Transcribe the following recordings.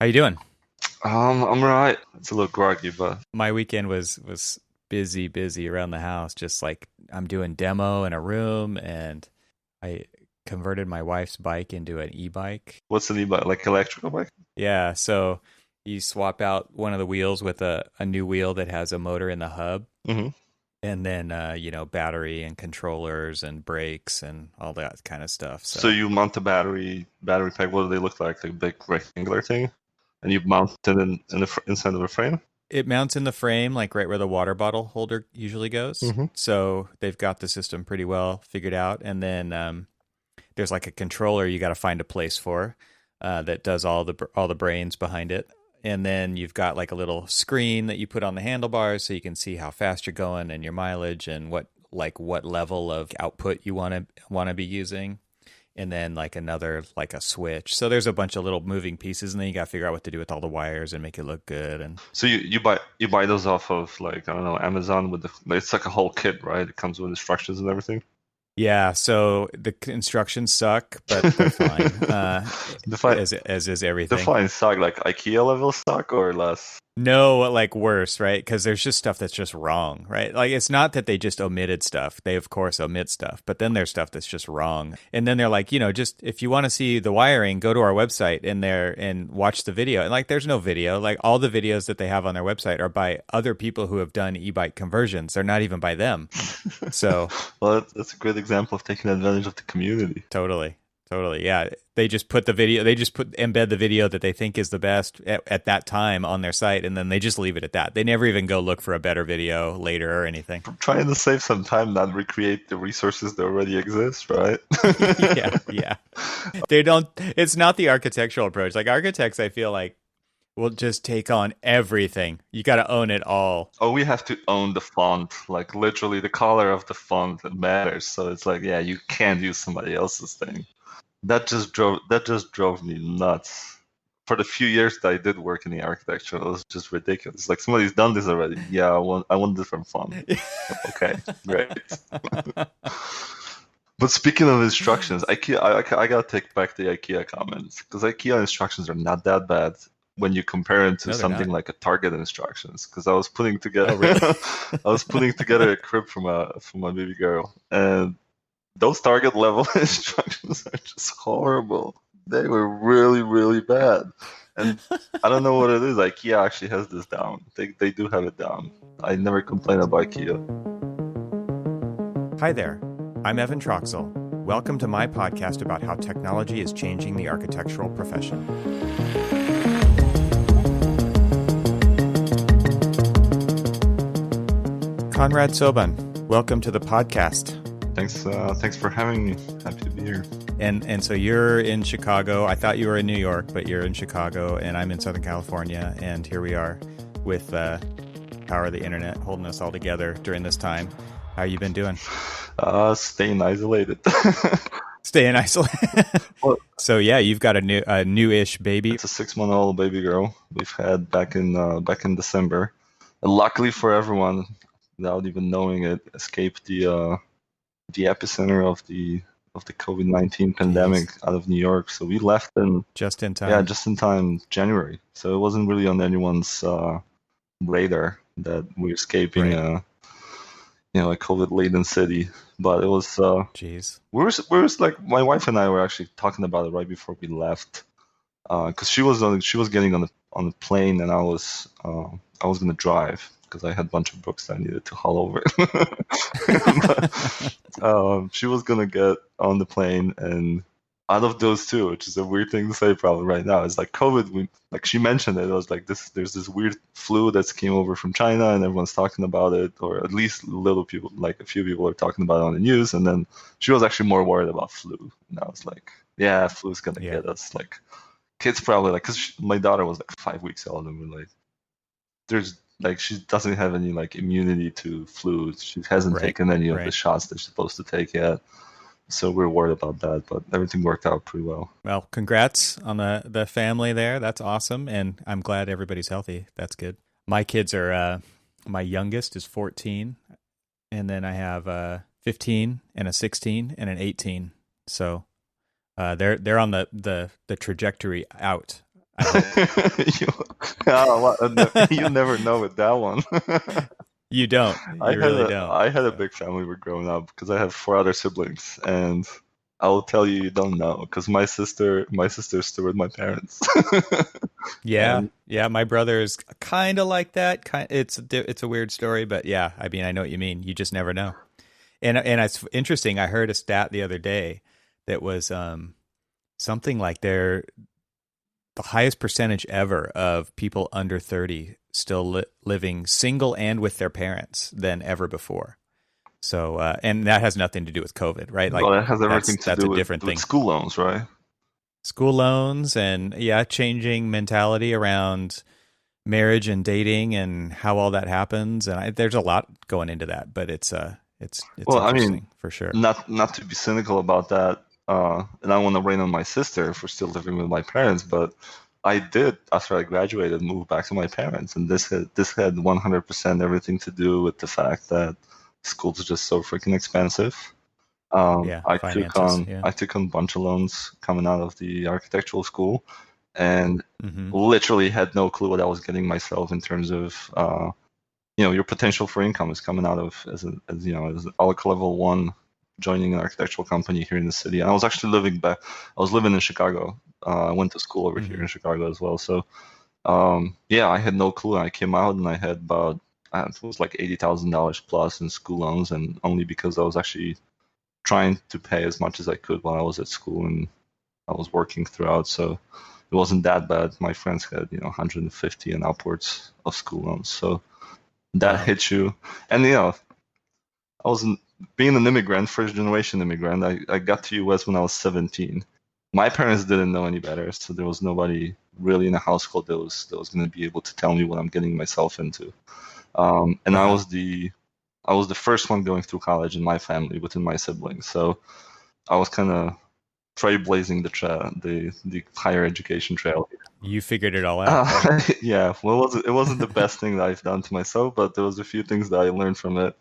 How you doing? I'm right. It's a little groggy, but My weekend was busy around the house. Just like I'm doing demo in a room, and I converted my wife's bike into an e-bike. what's the e-bike? Like electrical bike? Yeah, so you swap out one of the wheels with a new wheel that has a motor in the hub, hmm and then battery and controllers and brakes and all that kind of stuff. So So you mount the battery pack. What do they look like? Like a big rectangular thing, and you mount it in the inside of the frame. it mounts in the frame, like right where the water bottle holder usually goes. hmm So they've got the system pretty well figured out. And then there's like a controller you got to find a place for that does all the brains behind it. And then you've got like a little screen that you put on the handlebars so you can see how fast you're going and your mileage and what level of output you want to be using. And then like another like a switch. So there's a bunch of little moving pieces, and then you got to figure out what to do with all the wires and make it look good. And So you buy those off of like I don't know Amazon with the it's like a whole kit, right? It comes with instructions and everything. yeah, so the instructions suck, but they're fine. Define As is everything. define suck like IKEA level suck or less. No, like worse, right? Because there's just stuff that's just wrong, right? Like it's not that they just omitted stuff. They of course omit stuff, but then there's stuff that's just wrong. And then they're like, just if you want to see the wiring, go to our website and watch the video. And like there's no video. Like all the videos that they have on their website are by other people who have done e-bike conversions. They're not even by them. So Well, that's a great example of taking advantage of the community. totally. Totally. Yeah. They just embed the video that they think is the best at that time on their site, and then they just leave it at that. They never even go look for a better video later or anything. Trying to save some time, not recreate the resources that already exist, right? Yeah. Yeah. It's not the architectural approach. Like architects, I feel like will just take on everything. You got to own it all. Oh, we have to own the font, like literally the color of the font that matters. So it's like, yeah, you can't use somebody else's thing. That just drove me nuts. For the few years that I did work in the architecture, it was just ridiculous. Like somebody's done this already. Yeah, I want different font. Okay, great. But speaking of instructions, IKEA, I gotta take back the IKEA comments because IKEA instructions are not that bad when you compare them to No, they're something not. like a Target instructions. Because I was putting together, Oh, really? I was putting together a crib for my baby girl, and those Target level instructions are just horrible. They were really, really bad. And I don't know what it is. IKEA actually has this down. They do have it down. I never complain about IKEA. Hi there. I'm Evan Troxel. Welcome to my podcast about how technology is changing the architectural profession. Konrad Sobon, welcome to the podcast. Thanks for having me. Happy to be here. And so you're in Chicago. I thought you were in New York, but you're in Chicago, and I'm in Southern California. And here we are with power of the internet holding us all together during this time. How you been doing? Staying isolated. Staying isolated. Well, So yeah, you've got a newish baby. it's a 6-month-old baby girl we've had back in December. And luckily for everyone, without even knowing it, escaped the epicenter of the COVID-19 pandemic Jeez, out of New York. So we left in just in yeah, time. just in time, January. So it wasn't really on anyone's radar that we're escaping Right. a COVID-laden city. But it was Jeez. we were like my wife and I were actually talking about it right before we left because she was getting on the plane and I was gonna drive because I had a bunch of books that I needed to haul over. But, she was gonna get on the plane, and out of those two, which is a weird thing to say probably right now, is like COVID. Like she mentioned it, it was like this. There's this weird flu that came over from China, and everyone's talking about it, or at least little people, like a few people are talking about it on the news. And then she was actually more worried about flu, and I was like, yeah, flu's gonna Yeah. get us. Like kids probably like, because my daughter was like 5 weeks old, and we're like, there's like she doesn't have any like immunity to flu. She hasn't Right. taken any of the Right. shots they're supposed to take yet. So we're worried about that, but everything worked out pretty well. Well, congrats on the family there. That's awesome, and I'm glad everybody's healthy. That's good. My kids are my youngest is 14, and then I have a 15 and a 16 and an 18. So they're on the trajectory out. I hope. you, you never know with that one. You don't. You really don't. I had a So big family when growing up because I have four other siblings, and I will tell you, you don't know because my sister's still with my parents. yeah, And yeah. My brother is kind of like that. It's a weird story, but yeah. I mean, I know what you mean. You just never know. And it's interesting. I heard a stat the other day that was something like the highest percentage ever of people under 30 still living single and with their parents than ever before. So, and that has nothing to do with COVID, right? well, Like that has everything to that's do a different with thing. school loans, right? School loans and yeah, changing mentality around marriage and dating and how all that happens. And there's a lot going into that, but it's Well, I mean, interesting for sure. not to be cynical about that, and I want to rain on my sister for still living with my parents, but I did after I graduated move back to my parents, and this had 100% everything to do with the fact that school's are just so freaking expensive. Yeah, finances. Yeah. I took on a bunch of loans coming out of the architectural school, and Hmm. literally had no clue what I was getting myself in terms of your potential for income is coming out of as as ALC level one joining an architectural company here in the city. And I was actually I was living in Chicago. I went to school over here Hmm. in Chicago as well. So yeah, I had no clue. I came out and I had about it was like $80,000 plus in school loans, and only because I was actually trying to pay as much as I could while I was at school and I was working throughout. So it wasn't that bad. My friends had 150 and upwards of school loans. So that Wow. hits you. And I wasn't being an immigrant, first generation immigrant. I got to US when I was 17. My parents didn't know any better, so there was nobody really in the household that was going to be able to tell me what I'm getting myself into. And Uh-huh. I was the first one going through college in my family within my siblings, so I was kind of trailblazing the higher education trail. You figured it all out, right? Yeah, well, it wasn't the best thing that I've done to myself, but there was a few things that I learned from it.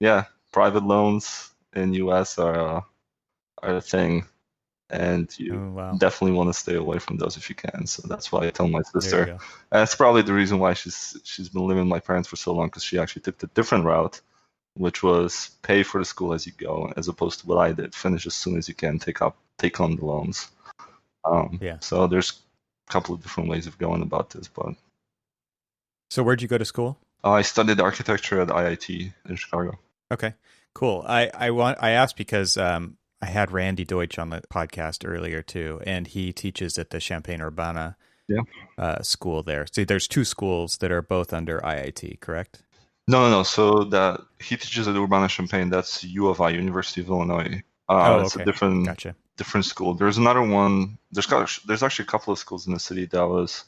Yeah, private loans in US are a thing, and you Oh, wow. definitely want to stay away from those if you can. So that's why I tell my There you sister. go. And that's probably the reason why she's been living with my parents for so long, because she actually took the different route, which was pay for the school as you go, as opposed to what I did, finish as soon as you can, take on the loans. Yeah. So there's a couple of different ways of going about this, but So where'd you go to school? I studied architecture at IIT in Chicago. Okay. Cool. I asked because I had Randy Deutsch on the podcast earlier too, and he teaches at the Champaign Urbana Yeah. school there. So there's two schools that are both under IIT, correct? No, no, no. So that he teaches at Urbana-Champaign. That's U of I, University of Illinois. Oh, It's a okay. Gotcha. different school. There's another one. There's actually a couple of schools in the city that I was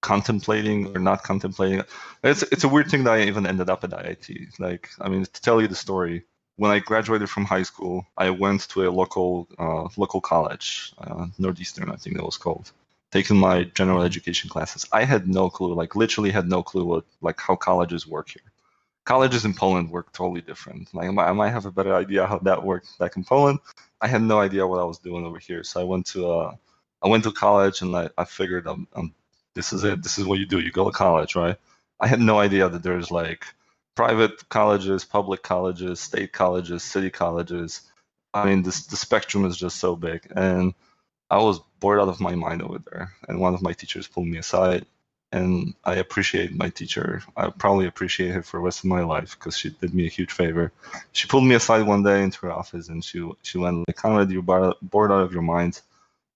contemplating or not contemplating. It's a weird thing that I even ended up at IIT. Like, I mean, to tell you the story, when I graduated from high school, I went to a local college, Northeastern, I think that was called, taking my general Hmm. education classes. I had no clue, like literally had no clue how colleges work here. Colleges in Poland work totally different. Like I might have a better idea how that worked back in Poland. I had no idea what I was doing over here. So I went to college and I figured this is it. This is what you do. You go to college, right? I had no idea that there's like private colleges, public colleges, state colleges, city colleges. I mean, the spectrum is just so big, and I was bored out of my mind over there. And one of my teachers pulled me aside, and I appreciate my teacher. I probably appreciate her for the rest of my life because she did me a huge favor. She pulled me aside one day into her office, and she went like, "Conrad, you're bored out of your mind.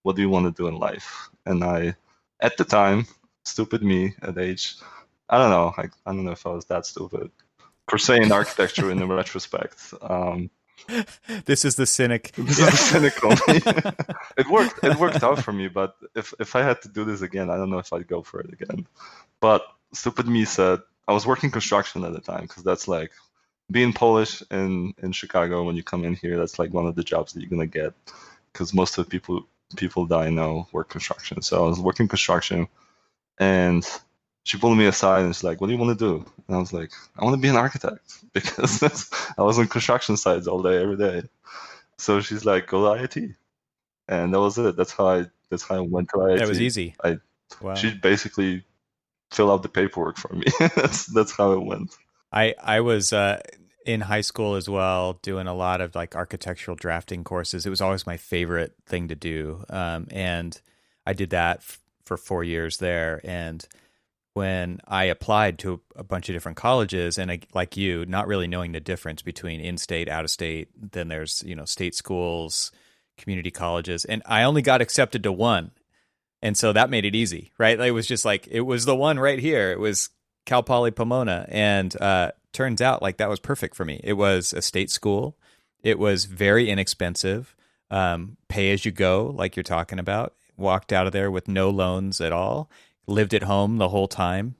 What do you want to do in life?" And at the time, stupid me at age, I don't know. I don't know if I was that stupid per se in architecture in the retrospect. This is the cynic. This is Yeah. the cynical me. It worked out for me, but if I had to do this again, I don't know if I'd go for it again. But stupid me said I was working construction at the time because that's like being Polish in Chicago when you come in here. That's like one of the jobs that you're gonna get because most of the people that I know work construction. So I was working construction, and she pulled me aside and she's like, "What do you want to do?" And I was like, "I want to be an architect," because I was on construction sites all day, every day. So she's like, "Go to IIT," and that was it. That's how I went to That was IIT. easy. I She Wow. basically filled out the paperwork for me. That's how it went. I was in high school as well, doing a lot of like architectural drafting courses. It was always my favorite thing to do, and I did that for 4 years there. And when I applied to a bunch of different colleges, and like you, not really knowing the difference between in-state, out-of-state, then there's state schools, community colleges, and I only got accepted to one. And so that made it easy, right? It was just like, it was the one right here. It was Cal Poly Pomona. And turns out like that was perfect for me. It was a state school. It was very inexpensive, pay as you go, like you're talking about. Walked out of there with no loans at all, lived at home the whole time.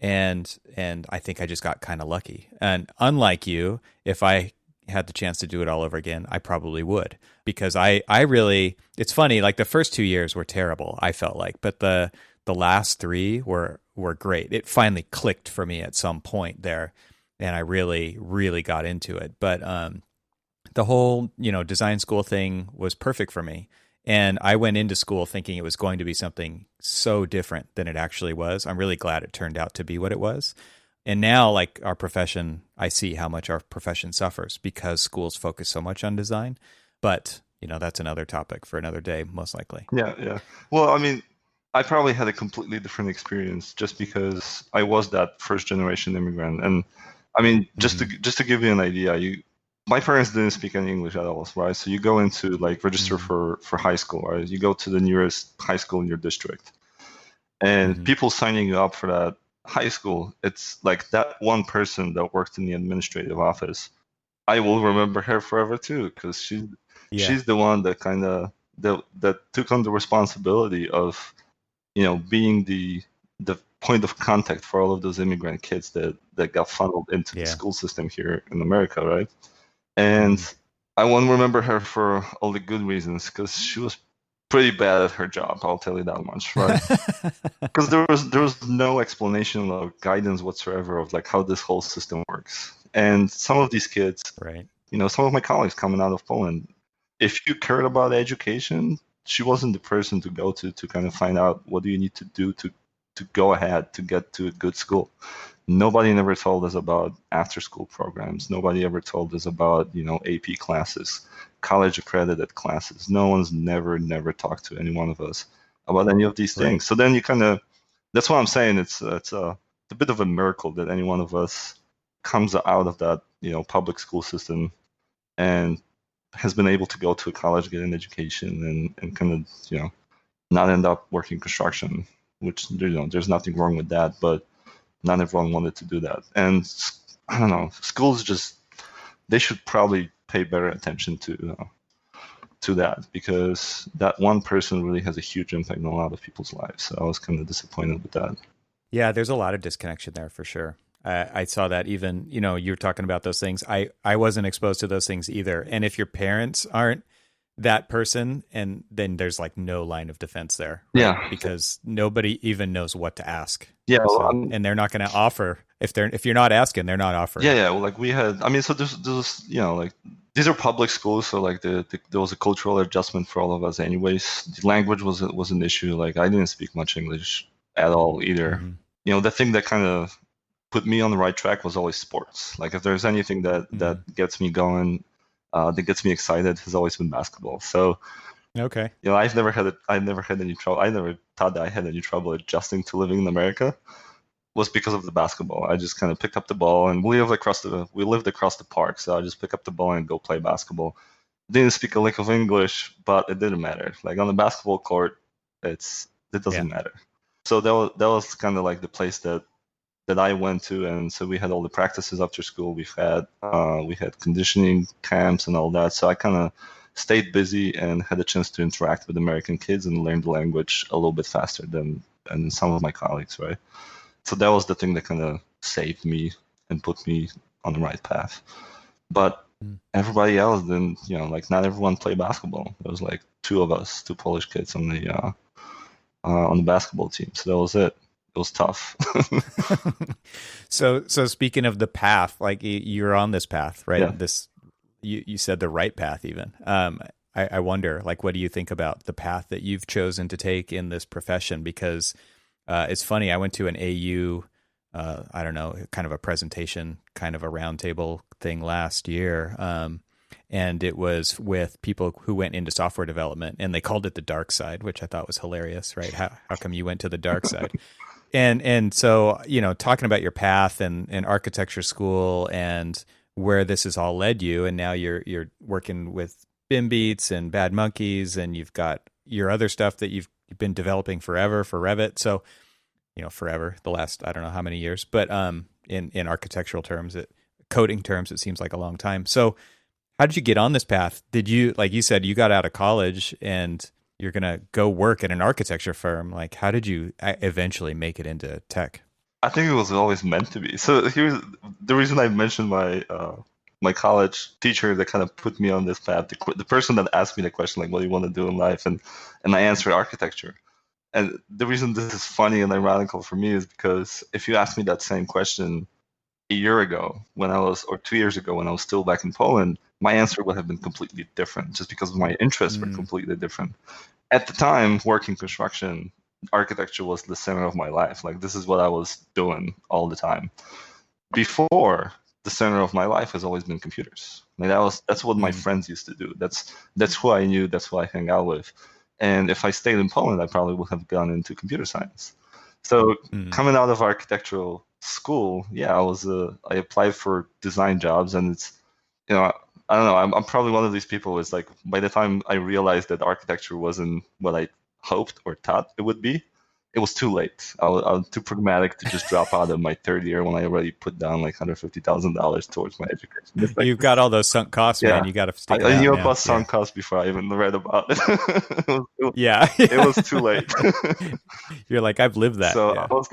And I think I just got kind of lucky. And unlike you, if I had the chance to do it all over again, I probably would, because I really, it's funny, like the first 2 years were terrible, I felt like, but the last three were great. It finally clicked for me at some point there, and I really, really got into it. But the whole, design school thing was perfect for me. And I went into school thinking it was going to be something so different than it actually was. I'm really glad it turned out to be what it was. And now, like our profession, I see how much our profession suffers because schools focus so much on design. But, that's another topic for another day, most likely. Yeah, yeah. Well, I mean, I probably had a completely different experience just because I was that first generation immigrant. And I mean, just to give you an idea, my parents didn't speak any English at all, right? So you go into like register for high school, right? You go to the nearest high school in your district, and people signing you up for that high school, it's like that one person that worked in the administrative office. I will remember her forever too, because Yeah. she's the one that kind of that took on the responsibility of being the point of contact for all of those immigrant kids that got funneled into the Yeah. school system here in America, right? And Mhm. I won't remember her for all the good reasons, because she was pretty bad at her job, I'll tell you that much, right? Because there was no explanation or guidance whatsoever of like how this whole system works. And some of these kids, Right. some of my colleagues coming out of Poland, if you cared about education, she wasn't the person to go to kind of find out what do you need to do to go ahead to get to a good school. Nobody never told us about after school programs. Nobody ever told us about, AP classes, college accredited classes. No one's never talked to any one of us about any of these Right. things. So then you kind of, that's what I'm saying. It's a bit of a miracle that any one of us comes out of that, public school system and has been able to go to a college, get an education, and kind of, not end up working construction, which, there's nothing wrong with that, but not everyone wanted to do that. And I don't know, schools just, they should probably pay better attention to that, because that one person really has a huge impact on a lot of people's lives. So I was kind of disappointed with that. Yeah, there's a lot of disconnection there for sure. I saw that even, you were talking about those things. I wasn't exposed to those things either. And if your parents aren't that person, and then there's like no line of defense there, right? Yeah, Because nobody even knows what to ask. yeah. Well, So, and they're not going to offer if you're not asking, they're not offering. yeah. Well, like we had, I mean, so there's like these are public schools, so like there was a cultural adjustment for all of us, anyways. The language was an issue. Like I didn't speak much English at all either. Mm-hmm. The thing that kind of put me on the right track was always sports. Like if there's anything that Mm-hmm. gets me going, that gets me excited, has always been basketball. So Okay. I've never had any trouble. I never thought that I had any trouble adjusting to living in America. Was because of the basketball. I just kind of picked up the ball, and we lived across the park, so I just pick up the ball and go play basketball. Didn't speak a lick of English, but it didn't matter. Like on the basketball court, it Yeah. doesn't matter. So that was kind of like the place that I went to, and so we had all the practices after school. We had conditioning camps and all that. So I kind of stayed busy and had a chance to interact with American kids and learn the language a little bit faster than some of my colleagues, right? So that was the thing that kind of saved me and put me on the right path. But Mm. everybody else didn't, like not everyone played basketball. There was like two of us, two Polish kids on the basketball team. So that was it. It was tough. So speaking of the path, like you're on this path, right? Yeah. You said the right path even. I wonder, like, what do you think about the path that you've chosen to take in this profession? Because it's funny, I went to an AU, I don't know, kind of a presentation, kind of a roundtable thing last year. And it was with people who went into software development, and they called it the dark side, which I thought was hilarious, right? How come you went to the dark side? And so, talking about your path and architecture school and where this has all led you, and now you're working with BIM Beats and Bad Monkeys, and you've got your other stuff that you've been developing forever for Revit. So, forever, the last, I don't know how many years, but in architectural terms, coding terms, it seems like a long time. So how did you get on this path? Did you, like you said, you got out of college and you're going to go work at an architecture firm? Like, how did you eventually make it into tech? I think it was always meant to be. So here's the reason I mentioned my college teacher that kind of put me on this path. The person that asked me the question, like, what do you want to do in life? And I answered architecture. And the reason this is funny and ironical for me is because if you asked me that same question a year ago or 2 years ago when I was still back in Poland, my answer would have been completely different just because my interests were completely different. At the time, working construction, architecture was the center of my life. Like, this is what I was doing all the time. Before, the center of my life has always been computers. Like, that's what my friends used to do. That's who I knew, that's who I hang out with. And if I stayed in Poland, I probably would have gone into computer science. So coming out of architectural school, I applied for design jobs, and it's, I don't know, I'm probably one of these people who's like, by the time I realized that architecture wasn't what I hoped or thought it would be, it was too late. I was too pragmatic to just drop out of my third year when I already put down like $150,000 towards my education. You've got all those sunk costs, man. You got to stick it out. I knew now. about sunk costs before I even read about it. It was too late. You're like, I've lived that. So I was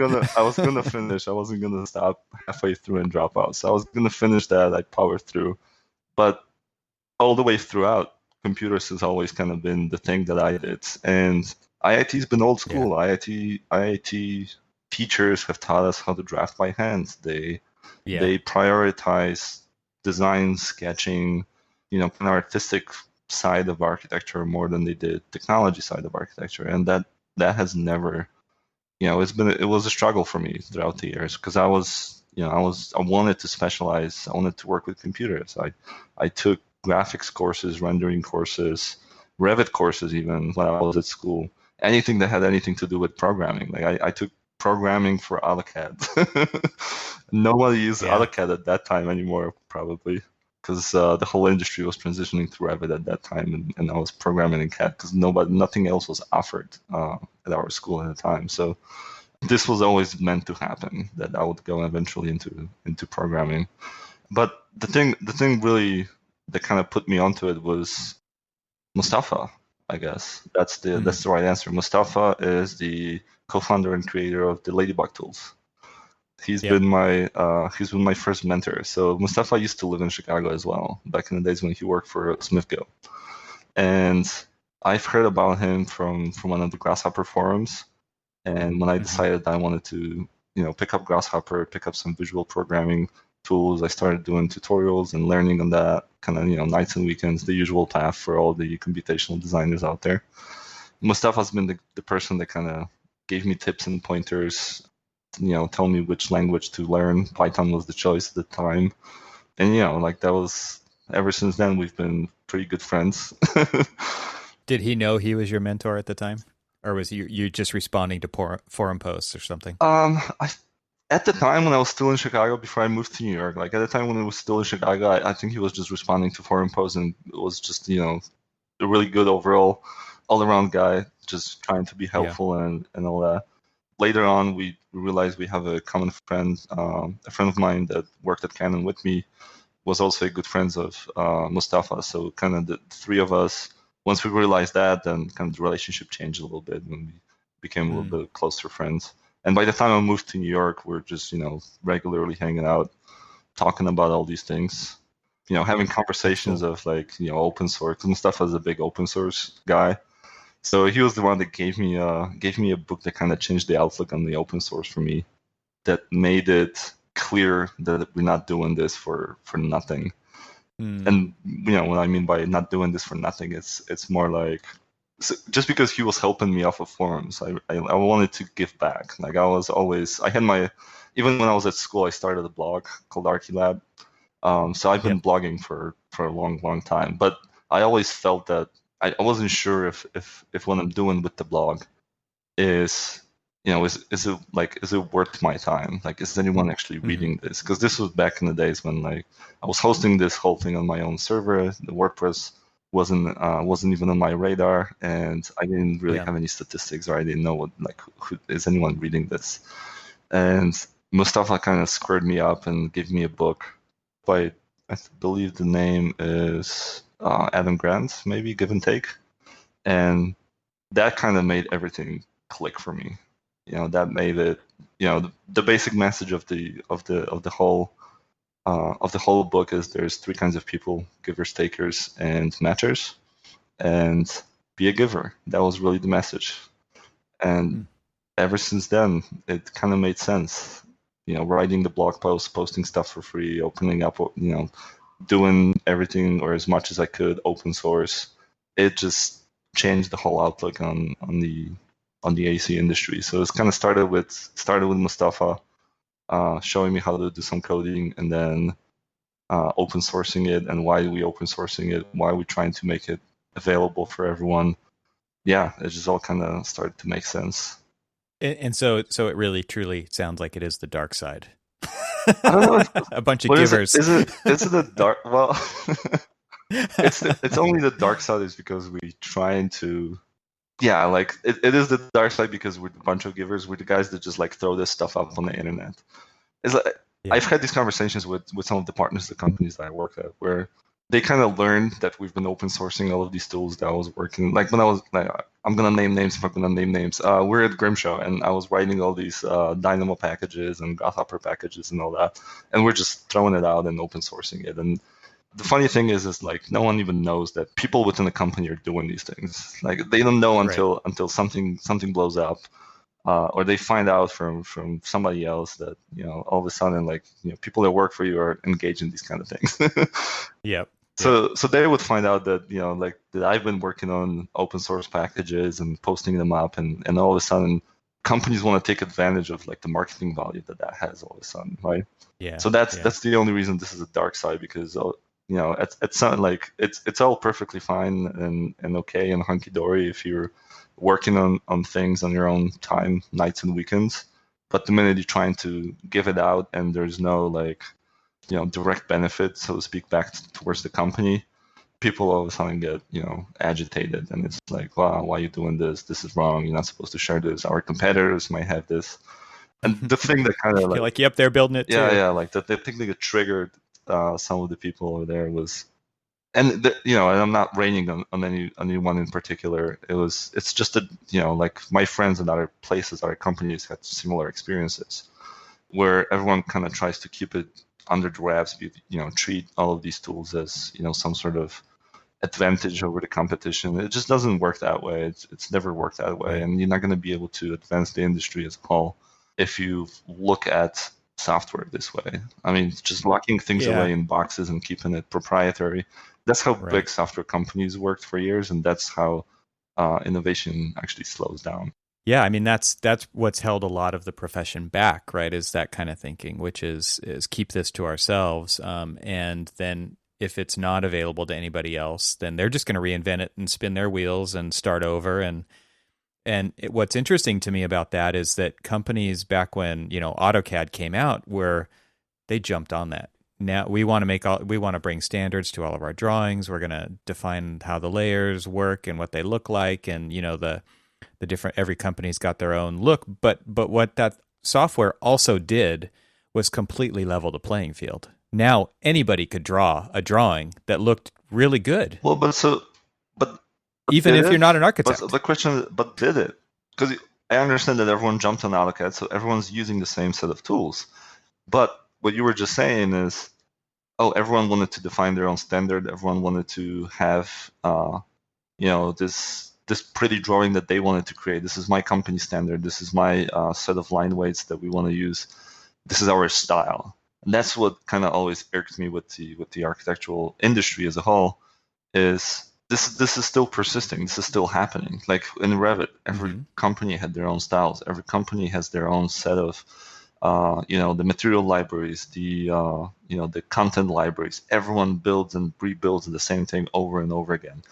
gonna finish. I wasn't gonna stop halfway through and drop out. So I was gonna finish that. I powered through, but all the way throughout, computers has always kind of been the thing that I did. And IIT's been old school. IIT teachers have taught us how to draft by hand. They prioritize design, sketching, kind of artistic side of architecture more than they did technology side of architecture. And that has never, it was a struggle for me throughout the years because I wanted to specialize. I wanted to work with computers. I took graphics courses, rendering courses, Revit courses even when I was at school. Anything that had anything to do with programming. Like I took programming for AutoCAD. Nobody used AutoCAD at that time anymore, probably, because the whole industry was transitioning to Revit at that time, and I was programming in CAD because nothing else was offered at our school at the time. So this was always meant to happen, that I would go eventually into programming. But the thing really that kind of put me onto it was Mustafa, I guess. That's the right answer. Mustafa is the co-founder and creator of the Ladybug tools. He's been my first mentor. So Mustafa used to live in Chicago as well, back in the days when he worked for Smithco. And I've heard about him from one of the Grasshopper forums. And when I decided I wanted to, pick up Grasshopper, pick up some visual programming tools, I started doing tutorials and learning on that kind of, nights and weekends, the usual path for all the computational designers out there. Mustafa's been the person that kind of gave me tips and pointers, tell me which language to learn. Python was the choice at the time. And, that was, ever since then, we've been pretty good friends. Did he know he was your mentor at the time? Or was you just responding to forum posts or something? At the time when I was still in Chicago, before I moved to New York, like at the time when I was still in Chicago, I think he was just responding to forum posts, and it was just, a really good overall, all-around guy, just trying to be helpful and all that. Later on, we realized we have a common friend. A friend of mine that worked at Canon with me was also a good friend of Mustafa. So kind of the three of us, once we realized that, then kind of the relationship changed a little bit, and we became a little bit closer friends. And by the time I moved to New York, we're just, regularly hanging out, talking about all these things, having conversations of like, open source. Mustafa is a big open source guy. So he was the one that gave me a book that kind of changed the outlook on the open source for me, that made it clear that we're not doing this for nothing. Mm. And what I mean by not doing this for nothing, it's more like, just because he was helping me off of forums, I wanted to give back. Like I had my, even when I was at school, I started a blog called Archilab. So I've been Yep. blogging for a long, long time, but I always felt that I wasn't sure if what I'm doing with the blog is, is it worth my time? Like, is anyone actually Hmm. reading this? Because this was back in the days when, like, I was hosting this whole thing on my own server. The WordPress wasn't even on my radar, and I didn't really Yeah. have any statistics, or I didn't know what, like, who is anyone reading this. And Mustafa kind of squared me up and gave me a book by, I believe the name is Adam Grant, maybe, Give and Take. And that kind of made everything click for me. That made it, the basic message of the whole book is there's three kinds of people: givers, takers, and matchers. And be a giver. That was really the message. And Hmm. ever since then, it kind of made sense. Writing the blog posts, posting stuff for free, opening up, doing everything, or as much as I could, open source. It just changed the whole outlook on the AC industry. So it's kind of started with Mustafa showing me how to do some coding, and then open sourcing it, and why we open sourcing it, why we're trying to make it available for everyone. Yeah, it just all kind of started to make sense. And so it really truly sounds like it is the dark side. I don't know. A bunch of What is it? givers. Is it a dark? Well, it's only the dark side is because we trying to. Yeah, like it is the dark side because we're a bunch of givers. We're the guys that just like throw this stuff up on the internet. It's like Yeah. I've had these conversations with some of the partners, the companies that I work at, where they kind of learned that we've been open sourcing all of these tools that I was working. Like when I was, like, I'm gonna name names if I'm gonna name names. We're at Grimshow, and I was writing all these Dynamo packages and Grasshopper packages and all that, and we're just throwing it out and open sourcing it. And the funny thing is like no one even knows that people within the company are doing these things. Like they don't know Right. until something blows up, or they find out from somebody else that all of a sudden, like, people that work for you are engaged in these kind of things. Yep. Yep. So they would find out that like that I've been working on open source packages and posting them up, and all of a sudden companies want to take advantage of like the marketing value that has all of a sudden, right? Yeah. So that's Yeah. that's the only reason this is a dark side, because it's not like it's all perfectly fine and okay and hunky dory if you're working on things on your own time, nights and weekends. But the minute you're trying to give it out and there's no, like, direct benefit, so to speak, back towards the company, people all of a sudden get agitated, and it's like, wow, why are you doing this? This is wrong. You're not supposed to share this. Our competitors might have this. And the thing that kind of You're like, like, yep, they're building it yeah, too. yeah, like the thing that triggered some of the people over there was, and and I'm not raining on anyone in particular. It's just that like my friends in other places, other companies had similar experiences, where everyone kind of tries to keep it under the wraps, treat all of these tools as some sort of advantage over the competition. It just doesn't work that way. It's never worked that way, Right. and you're not going to be able to advance the industry as a whole if you look at software this way. I mean, just locking things Yeah. away in boxes and keeping it proprietary. That's how big Right. software companies worked for years, and that's how innovation actually slows down. Yeah, I mean that's what's held a lot of the profession back, right? Is that kind of thinking, which is keep this to ourselves, and then if it's not available to anybody else, then they're just going to reinvent it and spin their wheels and start over. What's interesting to me about that is that companies back when AutoCAD came out, where they jumped on that. Now we want to bring standards to all of our drawings. We're going to define how the layers work and what they look like, and the different every company's got their own look, but what that software also did was completely level the playing field. Now anybody could draw a drawing that looked really good, Well, but even did if you're it? not an But architect. the question, but did it? Because I understand that everyone jumped on AutoCAD, so everyone's using the same set of tools. But what you were just saying is, oh, everyone wanted to define their own standard. Everyone wanted to have, this pretty drawing that they wanted to create. This is my company standard. This is my set of line weights that we want to use. This is our style. And that's what kind of always irks me with the architectural industry as a whole is this is still persisting. This is still happening. Like in Revit, every Mm-hmm. company had their own styles. Every company has their own set of the material libraries, the content libraries. Everyone builds and rebuilds the same thing over and over again.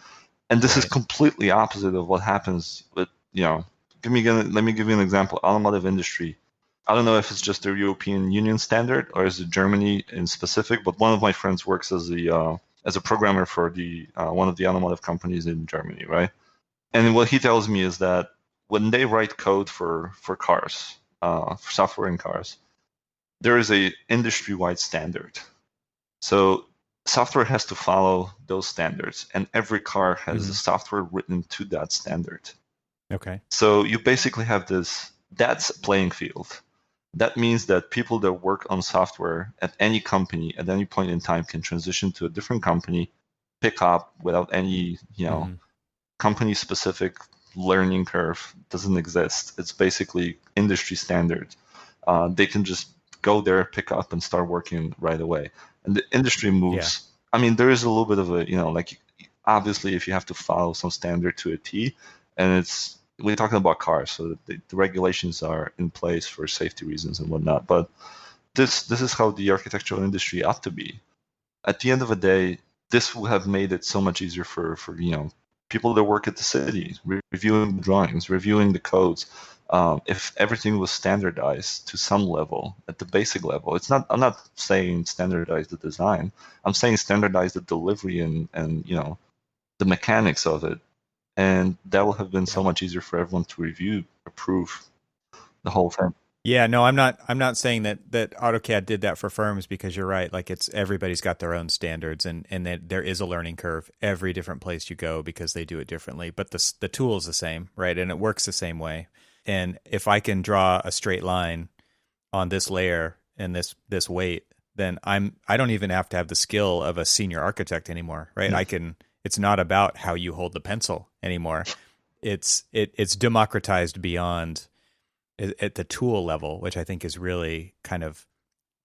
And this is Right. completely opposite of what happens with, let me give you an example. Automotive industry. I don't know if it's just a European Union standard or is it Germany in specific, but one of my friends works as a programmer for the one of the automotive companies in Germany, right? And what he tells me is that when they write code for cars, for software in cars, there is a industry-wide standard. So software has to follow those standards, and every car has a Mm-hmm. software written to that standard. Okay. So you basically have that's a playing field. That means that people that work on software at any company at any point in time can transition to a different company, pick up without any, Mm-hmm. company specific learning curve doesn't exist. It's basically industry standard. They can just go there, pick up, and start working right away. And the industry Yeah. moves. I mean, there is a little bit of a, like obviously if you have to follow some standard to a T, and we're talking about cars, so the regulations are in place for safety reasons and whatnot. But this is how the architectural industry ought to be. At the end of the day, this would have made it so much easier for people that work at the city, reviewing the drawings, reviewing the codes. If everything was standardized to some level, at the basic level, I'm not saying standardize the design. I'm saying standardize the delivery and the mechanics of it, and that would have been so Yeah. much easier for everyone to review, approve the whole thing. Yeah, no, I'm not saying that AutoCAD did that for firms because you're right. Like it's everybody's got their own standards and that there is a learning curve every different place you go because they do it differently. But the tool is the same, right? And it works the same way. And if I can draw a straight line on this layer and this weight, then I don't even have to have the skill of a senior architect anymore, right? Yeah. It's not about how you hold the pencil anymore. It's democratized beyond at the tool level, which I think is really kind of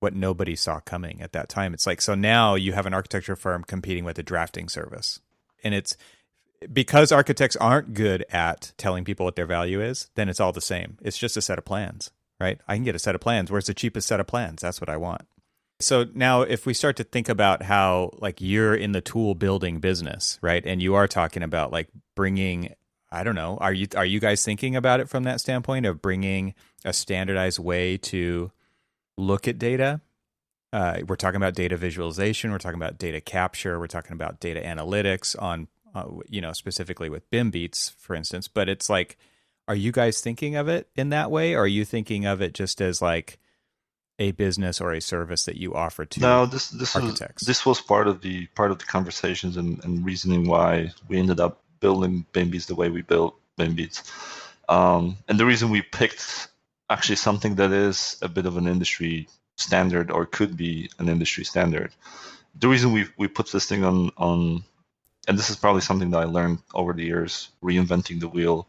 what nobody saw coming at that time. It's like, so now you have an architecture firm competing with a drafting service. And it's because architects aren't good at telling people what their value is, then it's all the same. It's just a set of plans, right? I can get a set of plans. Where's the cheapest set of plans? That's what I want. So now if we start to think about how like you're in the tool building business, right? And you are talking about like bringing, I don't know, are you guys thinking about it from that standpoint of bringing a standardized way to look at data? We're talking about data visualization, we're talking about data capture, we're talking about data analytics on specifically with BIM beats, for instance, but it's like, are you guys thinking of it in that way, or are you thinking of it just as like a business or a service that you offer to No, architects? this was part of the conversations and reasoning why we ended up building Bimbies the way we built Bimbies. And the reason we picked actually something that is a bit of an industry standard or could be an industry standard. The reason we put this thing on and this is probably something that I learned over the years, reinventing the wheel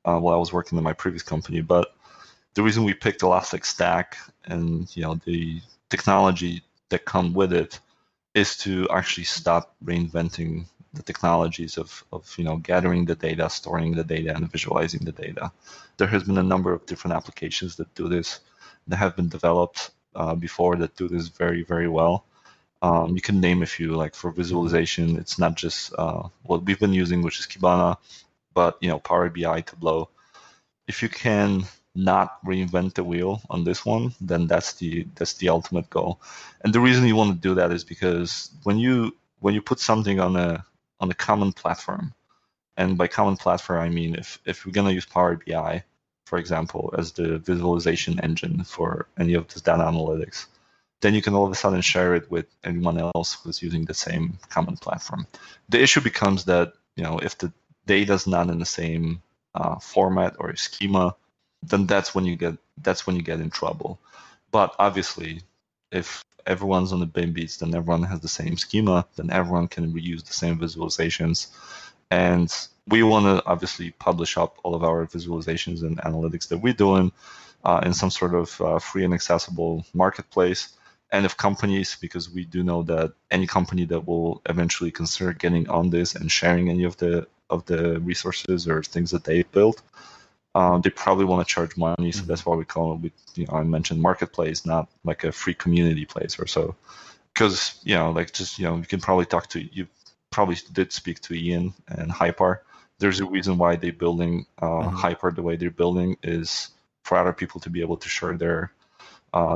while I was working in my previous company. But the reason we picked Elastic Stack and the technology that come with it is to actually stop reinventing the technologies of gathering the data, storing the data, and visualizing the data. There has been a number of different applications that do this that have been developed before that do this very, very well. You can name a few, like for Mm-hmm. visualization, it's not just what we've been using, which is Kibana, but Power BI, Tableau. If you can not reinvent the wheel on this one, then that's the ultimate goal. And the reason you want to do that is because when you put something on a common platform, and by common platform I mean if we're gonna use Power BI, for example, as the visualization engine for any of this data analytics, then you can all of a sudden share it with anyone else who's using the same common platform. The issue becomes that if the data is not in the same format or schema, then that's when you get in trouble. But obviously, if everyone's on the BIM beats, then everyone has the same schema, then everyone can reuse the same visualizations. And we want to obviously publish up all of our visualizations and analytics that we're doing in some sort of free and accessible marketplace. And if companies, because we do know that any company that will eventually consider getting on this and sharing any of the resources or things that they built, they probably want to charge money. So Mm-hmm. that's why we call it, I mentioned marketplace, not like a free community place or so. Because, like just, you can probably you probably did speak to Ian and Hypar. There's a reason why they're building Mm-hmm. Hypar the way they're building is for other people to be able to share their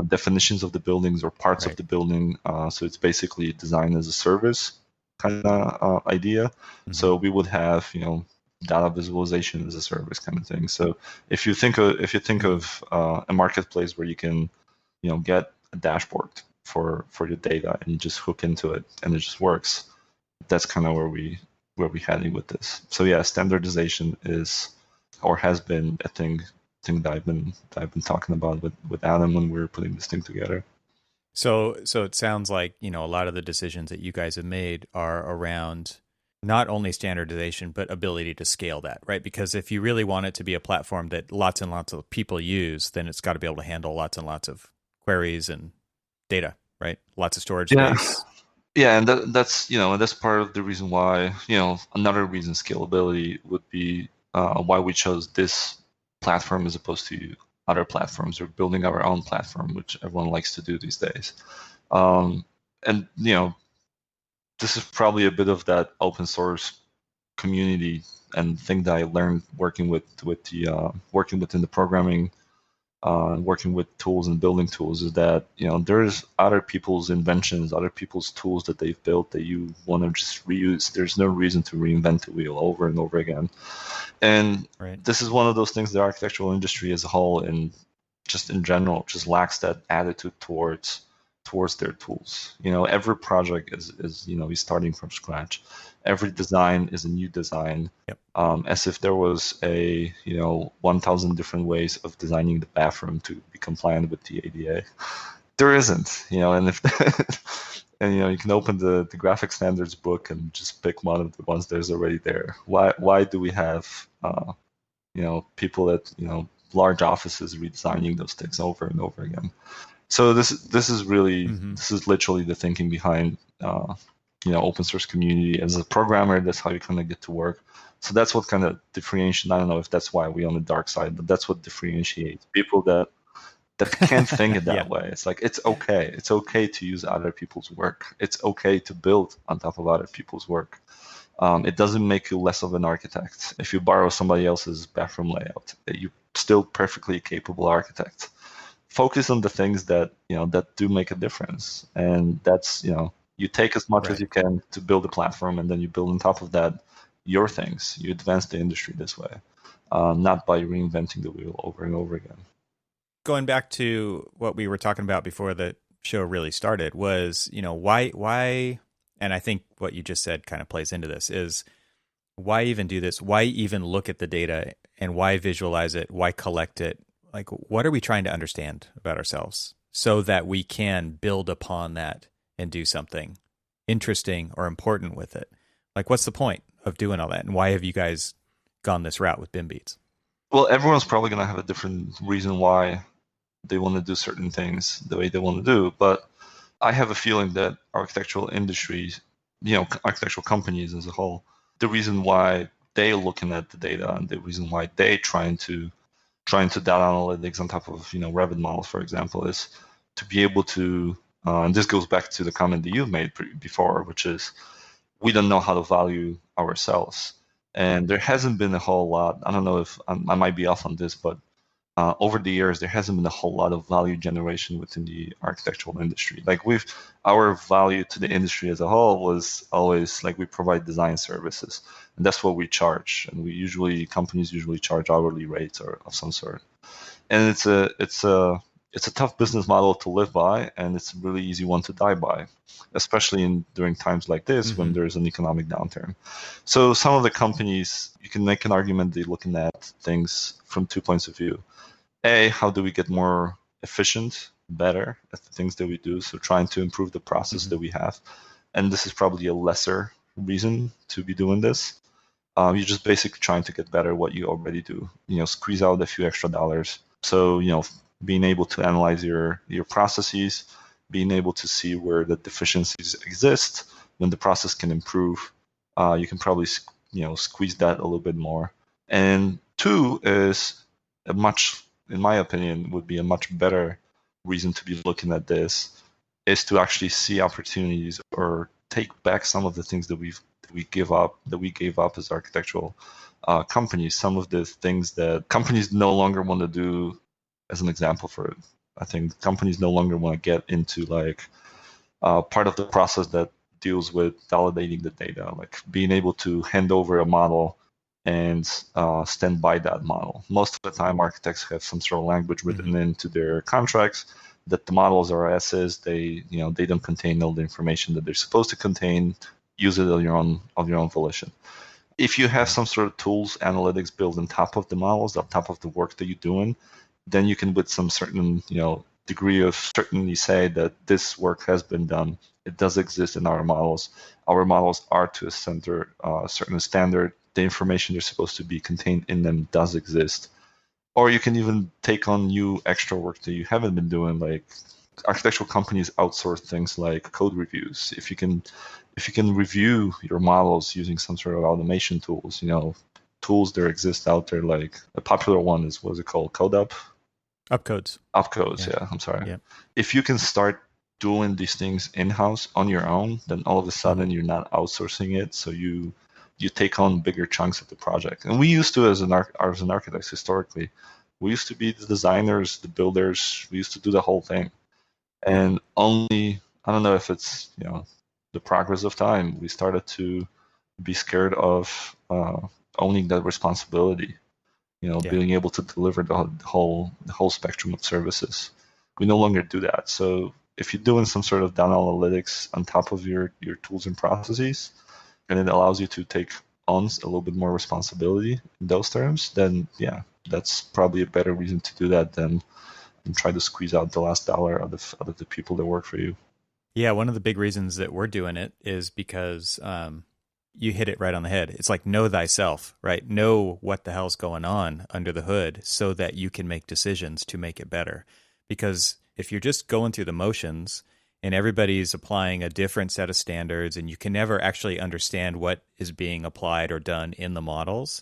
definitions of the buildings or parts of Right. the building. So it's basically design as a service kind of idea. Mm-hmm. So we would have, data visualization as a service kind of thing. So if you think Mm-hmm. of a marketplace where you can, get a dashboard for your data and you just hook into it and it just works, that's kind of where we heading with this. So yeah, standardization is or has been a thing that I've been talking about with Adam when we were putting this thing together. So it sounds like, a lot of the decisions that you guys have made are around not only standardization, but ability to scale that, right? Because if you really want it to be a platform that lots and lots of people use, then it's got to be able to handle lots and lots of queries and data, right? Lots of storage Yeah, space. yeah, and that's part of the reason why another reason scalability would be why we chose this platform as opposed to other platforms or building our own platform, which everyone likes to do these days. Um, and this is probably a bit of that open source community and thing that I learned working working within the programming, working with tools and building tools is that there's other people's inventions, other people's tools that they've built that you want to just reuse. There's no reason to reinvent the wheel over and over again. And Right. this is one of those things the architectural industry as a whole and just in general just lacks that attitude towards their tools. Every project is starting from scratch. Every design is a new design, Yep. as if there was a 1,000 different ways of designing the bathroom to be compliant with the ADA. There isn't, and if and you can open the graphic standards book and just pick one of the ones that's already there. Why do we have people at large offices redesigning those things over and over again? So Mm-hmm. this is literally the thinking behind open source community. As a programmer, that's how you kind of get to work. So that's what kind of differentiates. I don't know if that's why we on the dark side, but that's what differentiates people that can't think it Yeah. that way. It's like it's okay. It's okay to use other people's work. It's okay to build on top of other people's work. It doesn't make you less of an architect. If you borrow somebody else's bathroom layout, you're still perfectly capable architect. Focus on the things that do make a difference, and that's you take as much as Right. you can to build a platform, and then you build on top of that your things. You advance the industry this way, not by reinventing the wheel over and over again. Going back to what we were talking about before the show really started was, why, and I think what you just said kind of plays into this is why even do this? Why even look at the data and why visualize it? Why collect it? Like, what are we trying to understand about ourselves so that we can build upon that and do something interesting or important with it? Like, what's the point of doing all that? And why have you guys gone this route with BIM Beats? Well, everyone's probably going to have a different reason why they want to do certain things the way they want to do, but I have a feeling that architectural industries, architectural companies as a whole, the reason why they're looking at the data and the reason why they trying to data analytics on top of Revit models, for example, is to be able to, and this goes back to the comment that you've made before, which is we don't know how to value ourselves, and there hasn't been a whole lot. I don't know if I might be off on this, but over the years, there hasn't been a whole lot of value generation within the architectural industry. Like our value to the industry as a whole was always like we provide design services, and that's what we charge. And companies usually charge hourly rates or of some sort. And it's a tough business model to live by, and it's a really easy one to die by, especially during times like this when Mm-hmm. there's an economic downturn. So some of the companies, you can make an argument they're looking at things from 2 points of view. How do we get more efficient, better at the things that we do? So trying to improve the process Mm-hmm. that we have. And this is probably a lesser reason to be doing this. You're just basically trying to get better at what you already do. Squeeze out a few extra dollars. So being able to analyze your processes, being able to see where the deficiencies exist, when the process can improve. You can probably squeeze that a little bit more. And two is a much, in my opinion, would be a much better reason to be looking at this, is to actually see opportunities or take back some of the things that we gave up as architectural companies. Some of the things that companies no longer want to do. As an example for it, I think companies no longer want to get into like part of the process that deals with validating the data, like being able to hand over a model and stand by that model. Most of the time, architects have some sort of language written into their contracts that the models are as is. They don't contain all the information that they're supposed to contain. Use it on your own volition. If you have some sort of tools, analytics built on top of the models, on top of the work that you're doing, then you can, with some certain degree of certainty, say that this work has been done. It does exist in our models. Our models are to a certain standard. The information they're supposed to be contained in them does exist. Or you can even take on new extra work that you haven't been doing, like architectural companies outsource things like code reviews. If you can review your models using some sort of automation tools, tools that exist out there, like a popular one is, what's it called? CodeUp? Upcodes, yeah. I'm sorry. Yeah. If you can start doing these things in-house on your own, then all of a sudden you're not outsourcing it, so you take on bigger chunks of the project. And we used to, as an architects historically, we used to be the designers, the builders. We used to do the whole thing. And only, I don't know if it's the progress of time, we started to be scared of owning that responsibility. Being able to deliver the whole spectrum of services. We no longer do that. So if you're doing some sort of data analytics on top of your tools and processes, and it allows you to take on a little bit more responsibility in those terms, then yeah, that's probably a better reason to do that than try to squeeze out the last dollar out of the people that work for you. Yeah, one of the big reasons that we're doing it is because you hit it right on the head. It's like, know thyself, right? Know what the hell's going on under the hood so that you can make decisions to make it better. Because if you're just going through the motions and everybody's applying a different set of standards and you can never actually understand what is being applied or done in the models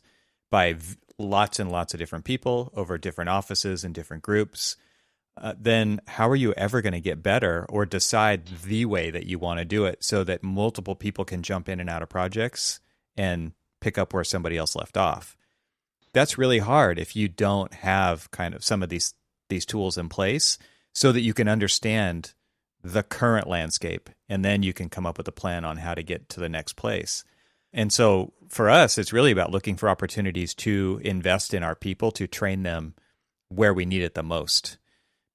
by lots and lots of different people over different offices and different groups, then how are you ever going to get better or decide the way that you want to do it so that multiple people can jump in and out of projects and pick up where somebody else left off? That's really hard if you don't have kind of some of these tools in place so that you can understand the current landscape and then you can come up with a plan on how to get to the next place. And so for us, it's really about looking for opportunities to invest in our people, to train them where we need it the most.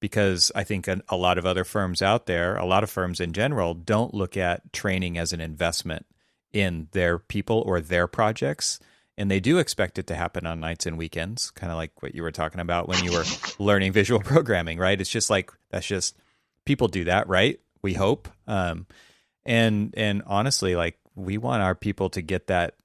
Because I think a lot of other firms out there, a lot of firms in general, don't look at training as an investment in their people or their projects. And they do expect it to happen on nights and weekends, kind of like what you were talking about when you were learning visual programming, right? It's just like, that's just, people do that, right? We hope. And honestly, like, we want our people to get that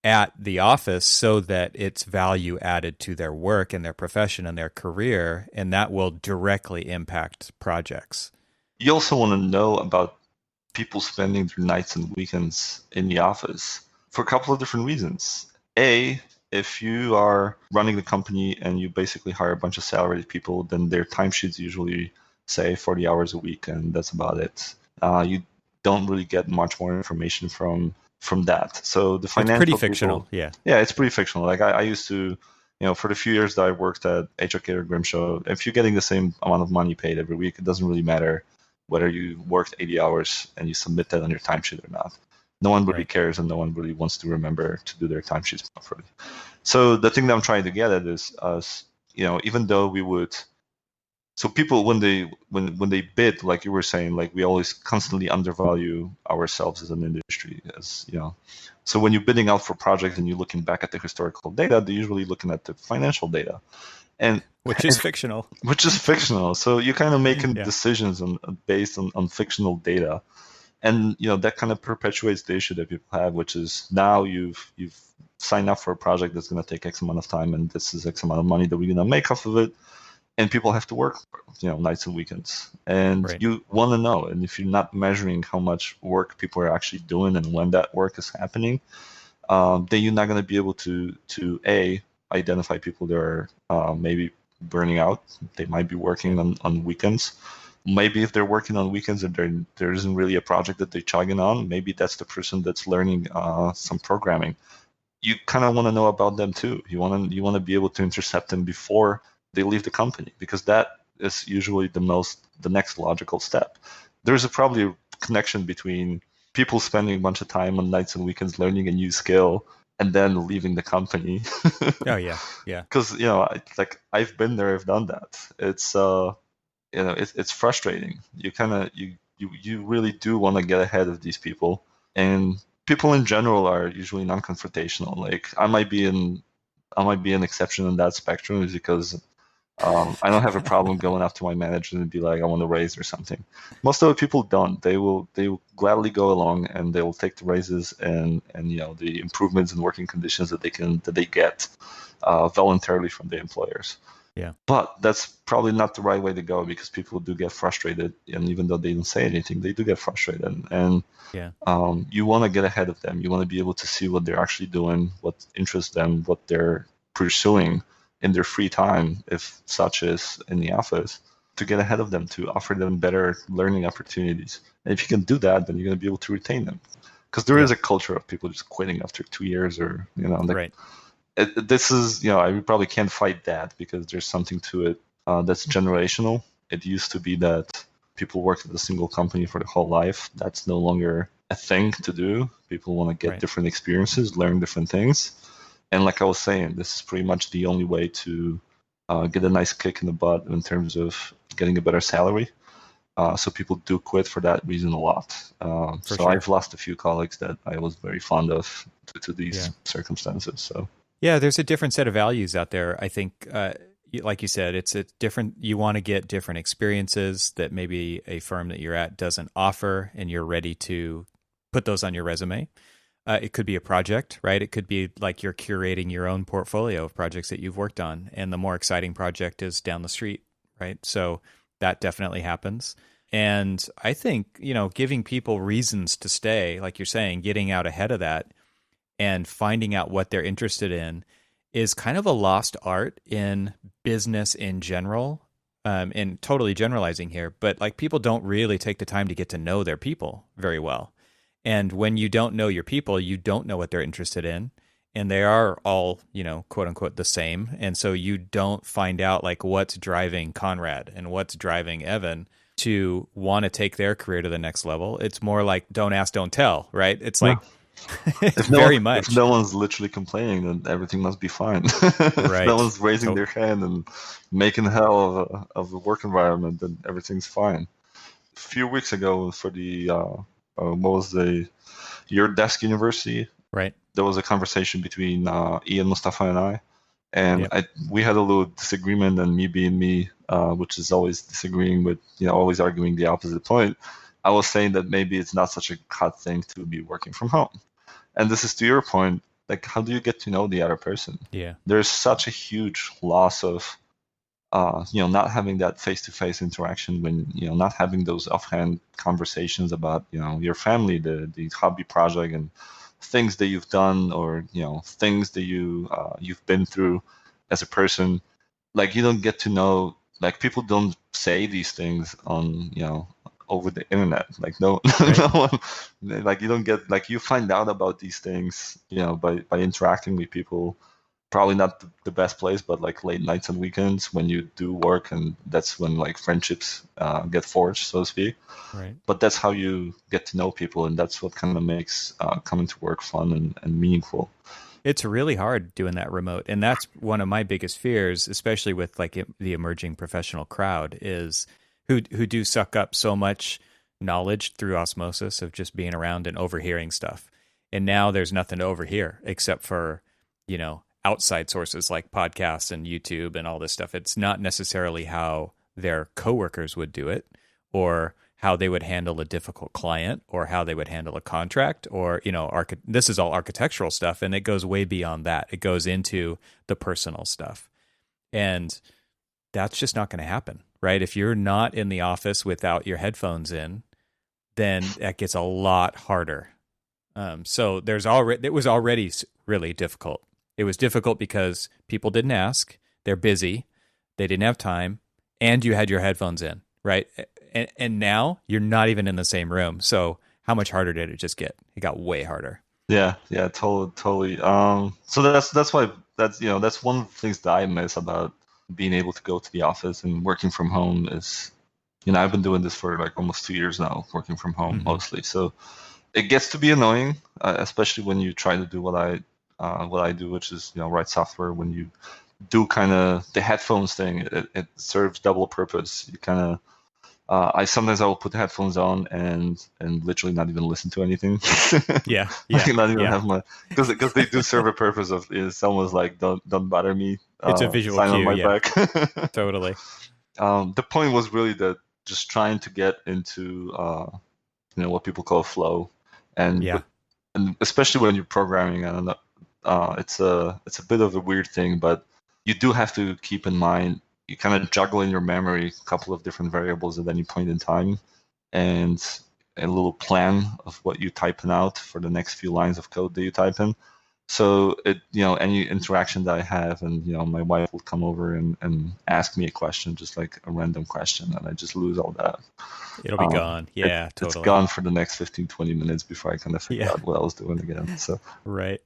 at the office so that it's value added to their work and their profession and their career, and that will directly impact projects. You also want to know about people spending their nights and weekends in the office for a couple of different reasons. A, if you are running the company and you basically hire a bunch of salaried people, then their timesheets usually say 40 hours a week, and that's about it. You don't really get much more information from that. So the financial, it's pretty fictional. People, yeah, it's pretty fictional. Like I used to, for the few years that I worked at HOK or Grimshaw, if you're getting the same amount of money paid every week, it doesn't really matter whether you worked 80 hours and you submit that on your timesheet or not. No one really cares, and no one really wants to remember to do their timesheets properly. So the thing that I'm trying to get at is, even though we would, so people when they bid, like you were saying, like we always constantly undervalue ourselves as an industry, as So when you're bidding out for projects and you're looking back at the historical data, they're usually looking at the financial data, and which is fictional. So you're kind of making decisions based on fictional data. And that kind of perpetuates the issue that people have, which is now you've signed up for a project that's going to take X amount of time, and this is X amount of money that we're going to make off of it. and people have to work, nights and weekends, and Right. you want to know. And if you're not measuring how much work people are actually doing and when that work is happening, then you're not going to be able to identify people that are maybe burning out. They might be Yeah. working on weekends. Maybe if they're working on weekends and there isn't really a project that they're chugging on, maybe that's the person that's learning some programming. You kind of want to know about them too. You want to be able to intercept them before they leave the company, because that is usually the next logical step. There's probably a connection between people spending a bunch of time on nights and weekends learning a new skill and then leaving the company. Oh yeah. Yeah. Because like I've been there, I've done that. It's it's frustrating. You kind of you really do want to get ahead of these people, and people in general are usually non-confrontational. Like I might be an exception in that spectrum, is because I don't have a problem going up to my manager and be like, I want a raise or something. Most of the people don't. They will gladly go along and they will take the raises and the improvements in working conditions that they get voluntarily from the employers. Yeah. But that's probably not the right way to go, because people do get frustrated, and even though they don't say anything, they do get frustrated. And Yeah. you want to get ahead of them. You want to be able to see what they're actually doing, what interests them, what they're pursuing in their free time, if such is in the office, to get ahead of them, to offer them better learning opportunities. And if you can do that, then you're going to be able to retain them. Because there is Yeah. a culture of people just quitting after 2 years, or like Right. this is, I probably can't fight that, because there's something to it that's generational. It used to be that people worked at a single company for their whole life. That's no longer a thing to do. People want to get Right. different experiences, learn different things. And like I was saying, this is pretty much the only way to get a nice kick in the butt in terms of getting a better salary. So people do quit for that reason a lot. For So sure. I've lost a few colleagues that I was very fond of due to these Yeah. circumstances. So. Yeah, there's a different set of values out there. I think, like you said, it's a different. You want to get different experiences that maybe a firm that you're at doesn't offer, and you're ready to put those on your resume. It could be a project, right? It could be like you're curating your own portfolio of projects that you've worked on, and the more exciting project is down the street, right? So that definitely happens. And I think, giving people reasons to stay, like you're saying, getting out ahead of that and finding out what they're interested in is kind of a lost art in business in general. And totally generalizing here, but like people don't really take the time to get to know their people very well. And when you don't know your people, you don't know what they're interested in. And they are all, quote unquote, the same. And so you don't find out like what's driving Konrad and what's driving Evan to want to take their career to the next level. It's more like don't ask, don't tell, right? It's Yeah. like, it's very If much. no one's literally complaining, then everything must be fine. If no Right. one's raising their hand and making hell of a work environment, then everything's fine. A few weeks ago, for the what was your desk university, Right. there was a conversation between Ian, Mustafa, and I, and Yep. we had a little disagreement, and me being me, which is always disagreeing with, always arguing the opposite point. I was saying that maybe it's not such a hot thing to be working from home. And this is to your point, like how do you get to know the other person? Yeah. There's such a huge loss of not having that face-to-face interaction, when not having those offhand conversations about your family, the hobby project, and things that you've done, or things that you've been through as a person. Like you don't get to know, like people don't say these things on over the internet. Like no Right. no one, like you don't get, like you find out about these things by interacting with people. Probably not the best place, but like late nights and weekends when you do work, and that's when like friendships get forged, so to speak. Right. But that's how you get to know people, and that's what kind of makes coming to work fun and meaningful. It's really hard doing that remote. And that's one of my biggest fears, especially with like the emerging professional crowd, is who do suck up so much knowledge through osmosis of just being around and overhearing stuff. And now there's nothing to overhear except for, outside sources like podcasts and YouTube and all this stuff. It's not necessarily how their coworkers would do it, or how they would handle a difficult client, or how they would handle a contract, or this is all architectural stuff, and it goes way beyond that. It goes into the personal stuff. And that's just not going to happen, right? If you're not in the office without your headphones in, then that gets a lot harder. So it was already really difficult. It was difficult because people didn't ask, they're busy, they didn't have time, and you had your headphones in, right? And now you're not even in the same room. So how much harder did it just get? It got way harder. Yeah, yeah, totally. So that's why that's one of the things that I miss about being able to go to the office and working from home is, I've been doing this for like almost 2 years now, working from home mostly. So it gets to be annoying, especially when you try to do what I do, which is write software. When you do kind of the headphones thing, it serves double purpose. You kind of I will put headphones on and literally not even listen to anything. Yeah, not even have my because they do serve a purpose of it's almost like don't bother me. It's a visual sign cue. on my Yeah, back. totally. The point was really that just trying to get into what people call flow, and especially when you're programming, I don't know, it's a bit of a weird thing, but you do have to keep in mind you kind of juggle in your memory a couple of different variables at any point in time, and a little plan of what you typing out for the next few lines of code that you type in. So any interaction that I have, and my wife will come over and ask me a question, just like a random question, and I just lose all that. It'll be gone. Yeah, totally. It's gone for the next 15-20 minutes before I kind of figure out what I was doing again. So right.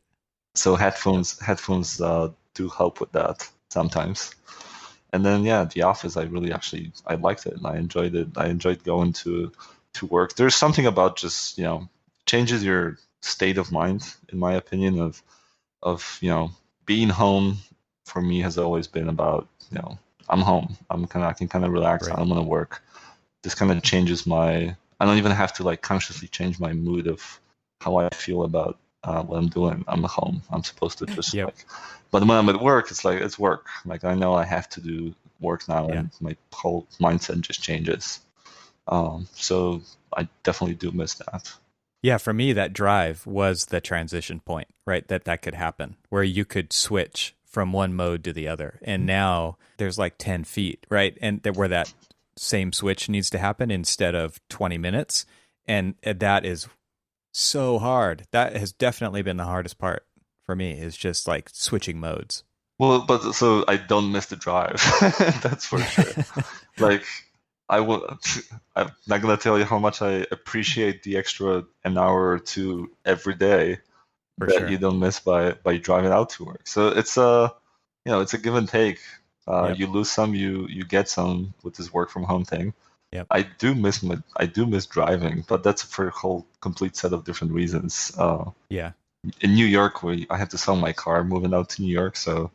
So headphones do help with that sometimes. And then the office, I liked it and I enjoyed it. I enjoyed going to work. There's something about just changes your state of mind, in my opinion, of being home. For me has always been about I'm home. I can kind of relax. Right. I'm gonna work. This kind of changes I don't even have to like consciously change my mood of how I feel about what I'm doing. I'm at home. I'm supposed to just but when I'm at work, it's like it's work. Like I know I have to do work now, and my whole mindset just changes. So I definitely do miss that. Yeah, for me, that drive was the transition point, right? That could happen where you could switch from one mode to the other. And now there's like 10 feet, right? And where that same switch needs to happen instead of 20 minutes. And that is so hard. That has definitely been the hardest part for me, is just like switching modes. Well, but so I don't miss the drive. That's for sure. Like I'm not gonna tell you how much I appreciate the extra an hour or two every day you don't miss by driving out to work. So it's it's a give and take. You lose some, you get some with this work from home thing. Yep. I do miss driving, but that's for a whole complete set of different reasons. In New York, I had to sell my car moving out to New York, so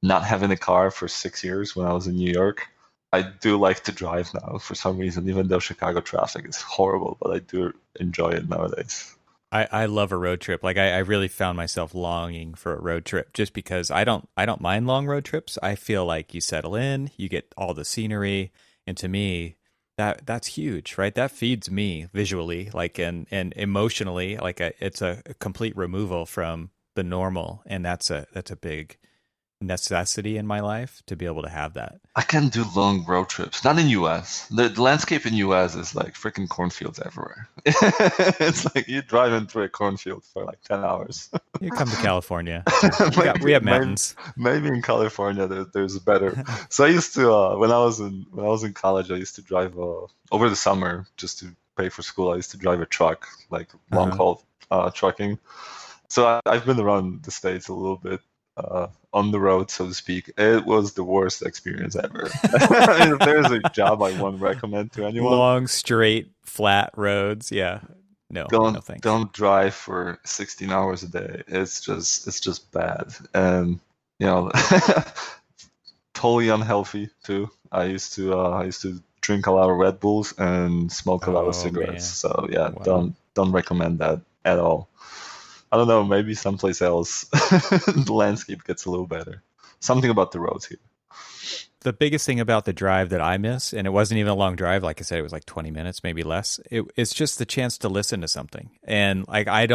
not having a car for 6 years when I was in New York, I do like to drive now for some reason, even though Chicago traffic is horrible, but I do enjoy it nowadays. I love a road trip. Like I really found myself longing for a road trip, just because I don't mind long road trips. I feel like you settle in, you get all the scenery, and to me, that's huge, right? That feeds me visually, like and emotionally. Like it's a complete removal from the normal, and that's a big necessity in my life to be able to have that. I can do long road trips, not in US. The landscape in US is like freaking cornfields everywhere. It's like you're driving through a cornfield for like 10 hours. You come to California. We have mountains. Maybe in California there's better. So I used to when I was in college, I used to drive over the summer just to pay for school. I used to drive a truck, like long haul trucking. So I've been around the States a little bit. On the road, so to speak. It was the worst experience ever. If there's a job I won't recommend to anyone, long, straight, flat roads. Yeah, no thanks. Don't drive for 16 hours a day. It's just bad, and totally unhealthy too. I used to drink a lot of Red Bulls and smoke a lot of cigarettes. Man. So wow. Don't recommend that at all. I don't know, maybe someplace else the landscape gets a little better. Something about the roads here. The biggest thing about the drive that I miss, and it wasn't even a long drive, like I said, it was like 20 minutes, maybe less. It's just the chance to listen to something. And like I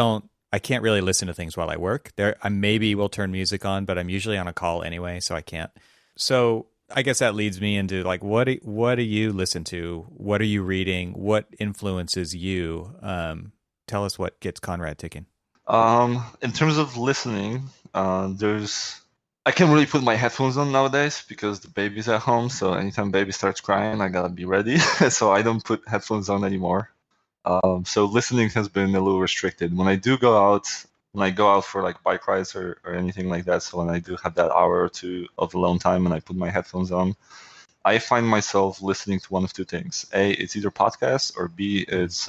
can't really listen to things while I work. I maybe will turn music on, but I'm usually on a call anyway, so I can't. So I guess that leads me into like what do you listen to? What are you reading? What influences you? Tell us what gets Conrad ticking. In terms of listening, there's I can't really put my headphones on nowadays because the baby's at home. So anytime baby starts crying, I gotta be ready. So I don't put headphones on anymore. So listening has been a little restricted. When I go out for like bike rides or anything like that, so when I do have that hour or two of alone time and I put my headphones on, I find myself listening to one of two things. A, it's either podcasts, or B, it's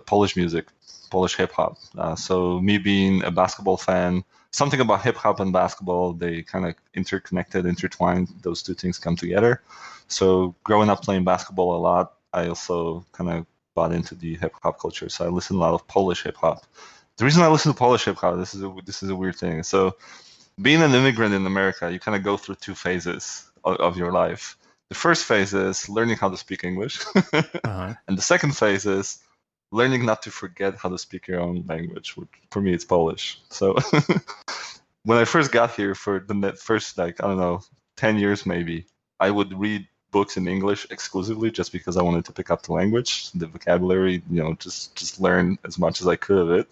Polish music, Polish hip hop. So me being a basketball fan, something about hip hop and basketball, they kind of interconnected, intertwined. Those two things come together. So growing up playing basketball a lot, I also kind of bought into the hip hop culture. So I listen a lot of Polish hip hop. The reason I listen to Polish hip hop, this is a weird thing. So being an immigrant in America, you kind of go through two phases of your life. The first phase is learning how to speak English, Uh-huh. and the second phase is learning not to forget how to speak your own language. Which for me, it's Polish. So when I first got here, for the first, like, I don't know, 10 years maybe, I would read books in English exclusively just because I wanted to pick up the language, the vocabulary, just learn as much as I could of it.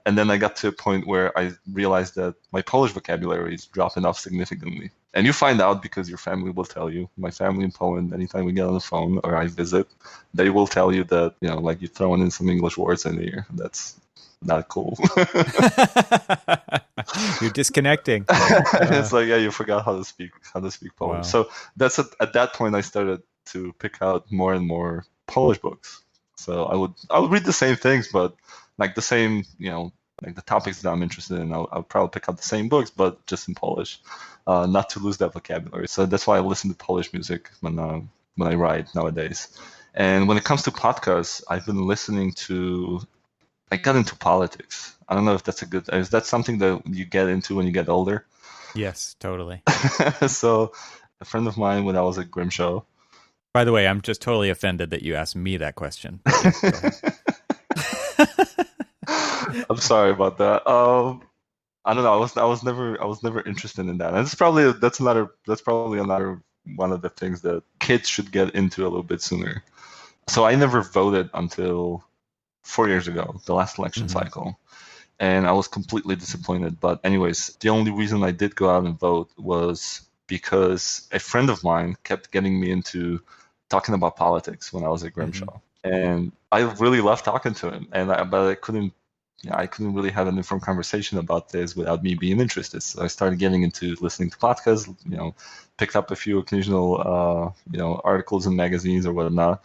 And then I got to a point where I realized that my Polish vocabulary is dropping off significantly. And you find out because your family will tell you. My family in Poland, anytime we get on the phone or I visit, they will tell you that, like you're throwing in some English words in here. That's not cool. You're disconnecting. It's like, yeah, you forgot how to speak Polish. Wow. So that's at that point I started to pick out more and more Polish books. So I would read the same things, but like the same, like the topics that I'm interested in, I'll probably pick up the same books, but just in Polish, not to lose that vocabulary. So that's why I listen to Polish music when I write nowadays. And when it comes to podcasts, I've been listening to. I got into politics. I don't know if is that something that you get into when you get older? Yes, totally. So a friend of mine when I was at Grimshaw. By the way, I'm just totally offended that you asked me that question. But yeah, go ahead. I'm sorry about that. I don't know. I was never interested in that. And that's probably another one of the things that kids should get into a little bit sooner. So I never voted until 4 years ago, the last election Mhm. cycle, and I was completely disappointed. But anyways, the only reason I did go out and vote was because a friend of mine kept getting me into talking about politics when I was at Mhm. Grimshaw, and I really loved talking to him. But I couldn't, I couldn't really have an informed conversation about this without me being interested. So I started getting into listening to podcasts. Picked up a few occasional, articles in magazines or whatnot,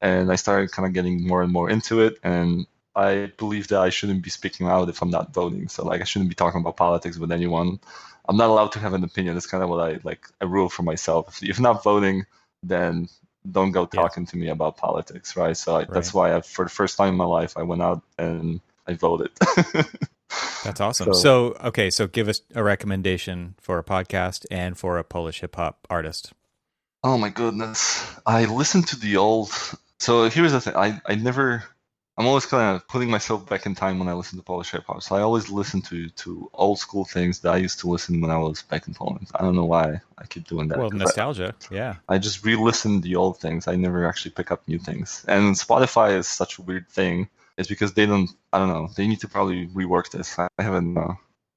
and I started kind of getting more and more into it. And I believe that I shouldn't be speaking out if I'm not voting. So like I shouldn't be talking about politics with anyone. I'm not allowed to have an opinion. That's kind of what I like. I rule for myself. If you're not voting, then don't go Yeah, talking to me about politics, right? So that's right. why for the first time in my life, I went out and I voted. That's awesome. So, So, okay, so give us a recommendation for a podcast and for a Polish hip hop artist. oh my goodness, I listened to the old. So here's the thing. I'm always kind of putting myself back in time when I listen to Polish hip hop. So I always listen to old school things that I used to listen when I was back in Poland. I don't know why I keep doing that Well, because nostalgia. Yeah. I just re-listen the old things. I never actually pick up new things. And Spotify is such a weird thing. It's because they don't. I don't know. They need to probably rework this. I haven't.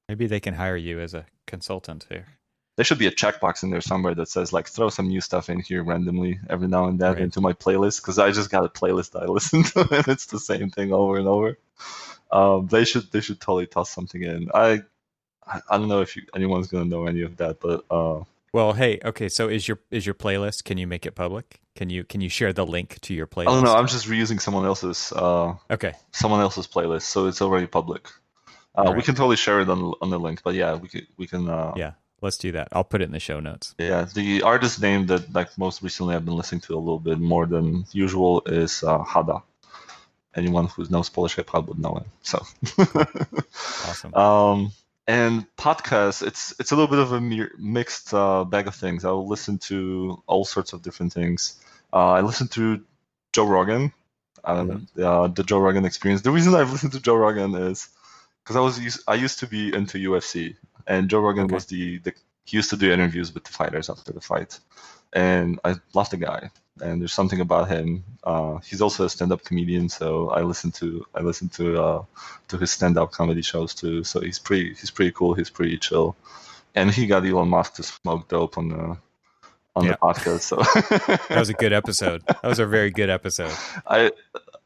Maybe they can hire you as a consultant here. There should be a checkbox in there somewhere that says like throw some new stuff in here randomly every now and then Right. into my playlist because I just got a playlist that I listen to and it's the same thing over and over. They should totally toss something in. I don't know if anyone's gonna know any of that, but Well, hey, okay, so is your playlist, can you make it public? Can you share the link to your I don't know. playlist? I'm just reusing Okay. someone else's playlist, so it's already public. All We right. can totally share it on the link, but yeah, we can. Yeah. Let's do that. I'll put it in the show notes. Yeah, the artist name that like most recently I've been listening to a little bit more than usual is Hada. Anyone who knows Polish hip hop would know him. So, Cool. Awesome. and podcasts, it's a little bit of a mixed bag of things. I'll listen to all sorts of different things. I listen to Joe Rogan. I don't Hmm. know the Joe Rogan Experience. The reason I've listened to Joe Rogan is because I used to be into UFC, and Joe Rogan Okay. was the he used to do interviews with the fighters after the fight, and I love the guy. And there's something about him. He's also a stand-up comedian, so I listen to his stand-up comedy shows too. So he's pretty cool. He's pretty chill, and he got Elon Musk to smoke dope on the Yeah. podcast. So That was a good episode. That was a very good episode. I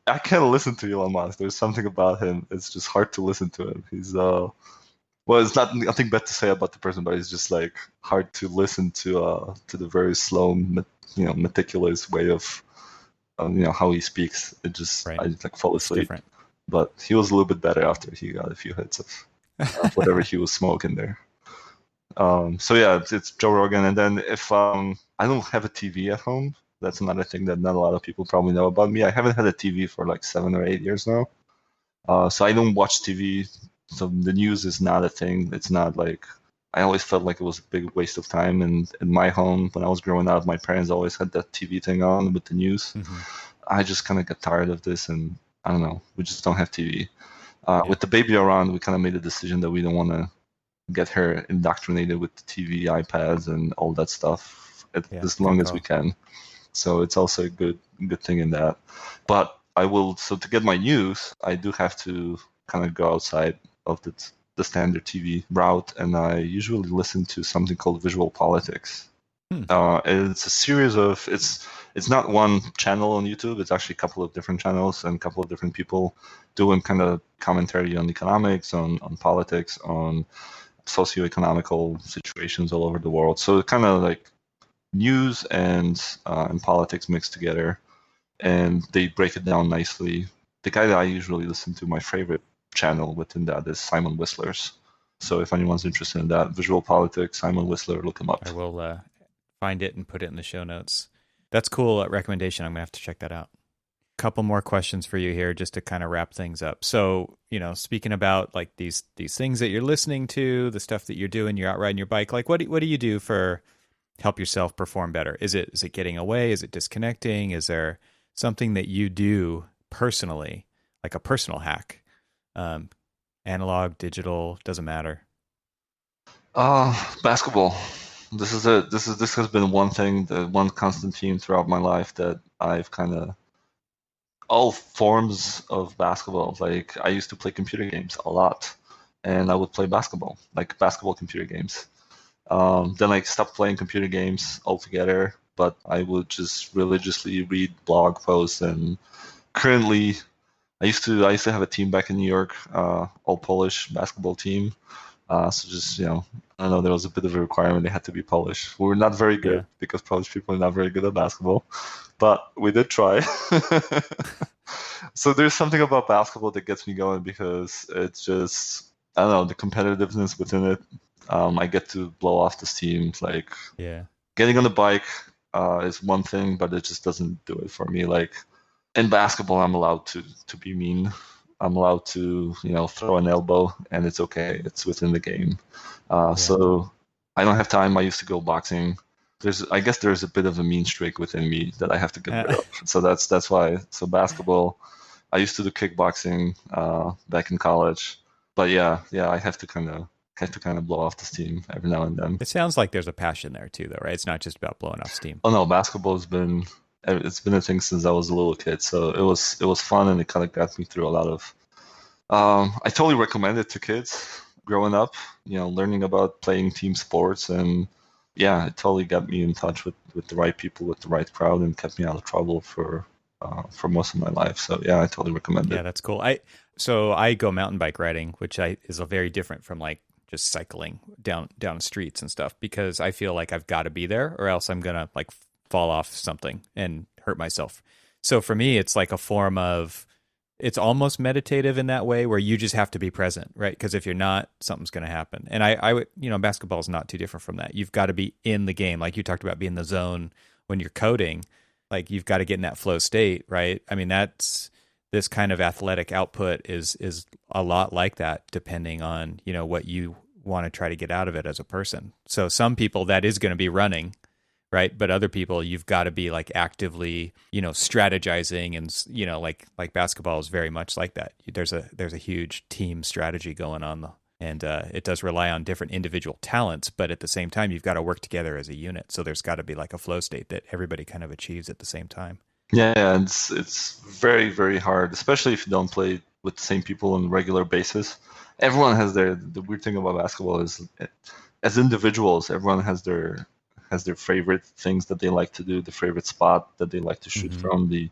I can't listen to Elon Musk. There's something about him. It's just hard to listen to him. He's well, it's not nothing bad to say about the person, but it's just like hard to listen to the very slow, meticulous way of how he speaks. Right. I just like fall It's asleep. different. But he was a little bit better after he got a few hits of whatever he was smoking there. So yeah, it's Joe Rogan, and then if I don't have a TV at home, that's another thing that not a lot of people probably know about me. I haven't had a TV for like 7 or 8 years now, so I don't watch TV. So the news is not a thing. It's not like I always felt like it was a big waste of time. And in my home, when I was growing up, my parents always had that TV thing on with the news. Hmm. I just kind of got tired of this, and I don't know. We just don't have TV. Yeah. With the baby around, we kind of made a decision that we don't want to get her indoctrinated with the TV, iPads, and all that stuff Yeah, as good long as we call. can. So it's also a good thing in that. But so to get my news, I do have to kind of go outside of the standard TV route, and I usually listen to something called Visual Politics. Hmm. It's a series of it's not one channel on YouTube. It's actually a couple of different channels and a couple of different people doing kind of commentary on economics, on politics, on socioeconomical situations all over the world. So kind of like news and politics mixed together, and they break it down nicely. The guy that I usually listen to, my favorite channel within that is Simon Whistler's. So if anyone's interested in that, visual politics, Simon Whistler, look him up. I will find it and put it in the show notes. That's cool recommendation. I'm gonna have to check that out. Couple more questions for you here, just to kind of wrap things up. So, speaking about like these things that you're listening to, the stuff that you're doing, you're out riding your bike. Like, what do you do for help yourself perform better? Is it getting away? Is it disconnecting? Is there something that you do personally, like a personal hack? Analog, digital, doesn't matter. Basketball. This has been one thing, the one constant theme throughout my life that I've kind of all forms of basketball. Like I used to play computer games a lot, and I would play basketball, like basketball computer games. Then I stopped playing computer games altogether, but I would just religiously read blog posts. And currently, I used to have a team back in New York, all Polish basketball team. So just I don't know, there was a bit of a requirement they had to be Polish. We were not very Yeah. good because Polish people are not very good at basketball, but we did try. So there's something about basketball that gets me going because it's just I don't know the competitiveness within it. I get to blow off the steam. Like Yeah. getting on the bike is one thing, but it just doesn't do it for me. Like in basketball, I'm allowed to be mean. I'm allowed to throw an elbow, and it's okay. It's within the game. So I don't have time. I used to go boxing. I guess there's a bit of a mean streak within me that I have to get rid of. So that's why. So basketball. I used to do kickboxing back in college, but yeah, I have to kind of blow off the steam every now and then. It sounds like there's a passion there too, though, right? It's not just about blowing off steam. Oh no, basketball's been it's been a thing since I was a little kid. So it was fun, and it kind of got me through a lot of. I totally recommend it to kids growing up. Learning about playing team sports, and yeah, it totally got me in touch with the right people, with the right crowd, and kept me out of trouble for most of my life. So yeah, I totally recommend Yeah, it. that's cool. I go mountain bike riding, which is a very different from like just cycling down streets and stuff, because I feel like I've got to be there or else I'm gonna like fall off something and hurt myself. So for me, it's like a form of it's almost meditative in that way where you just have to be present, right? Because if you're not, something's going to happen. And I would, basketball is not too different from that. You've got to be in the game, like you talked about, being in the zone when you're coding. Like you've got to get in that flow state, right? I mean, that's this kind of athletic output is a lot like that, depending on what you want to try to get out of it as a person. So some people that is going to be running, right? But other people, you've got to be like actively, strategizing, and like basketball is very much like that. There's a huge team strategy going on And it does rely on different individual talents, but at the same time, you've got to work together as a unit. So there's got to be like a flow state that everybody kind of achieves at the same time. Yeah, and it's very, very hard, especially if you don't play with the same people on a regular basis. Everyone has the weird thing about basketball is, as individuals, everyone has their favorite things that they like to do, the favorite spot that they like to shoot from, the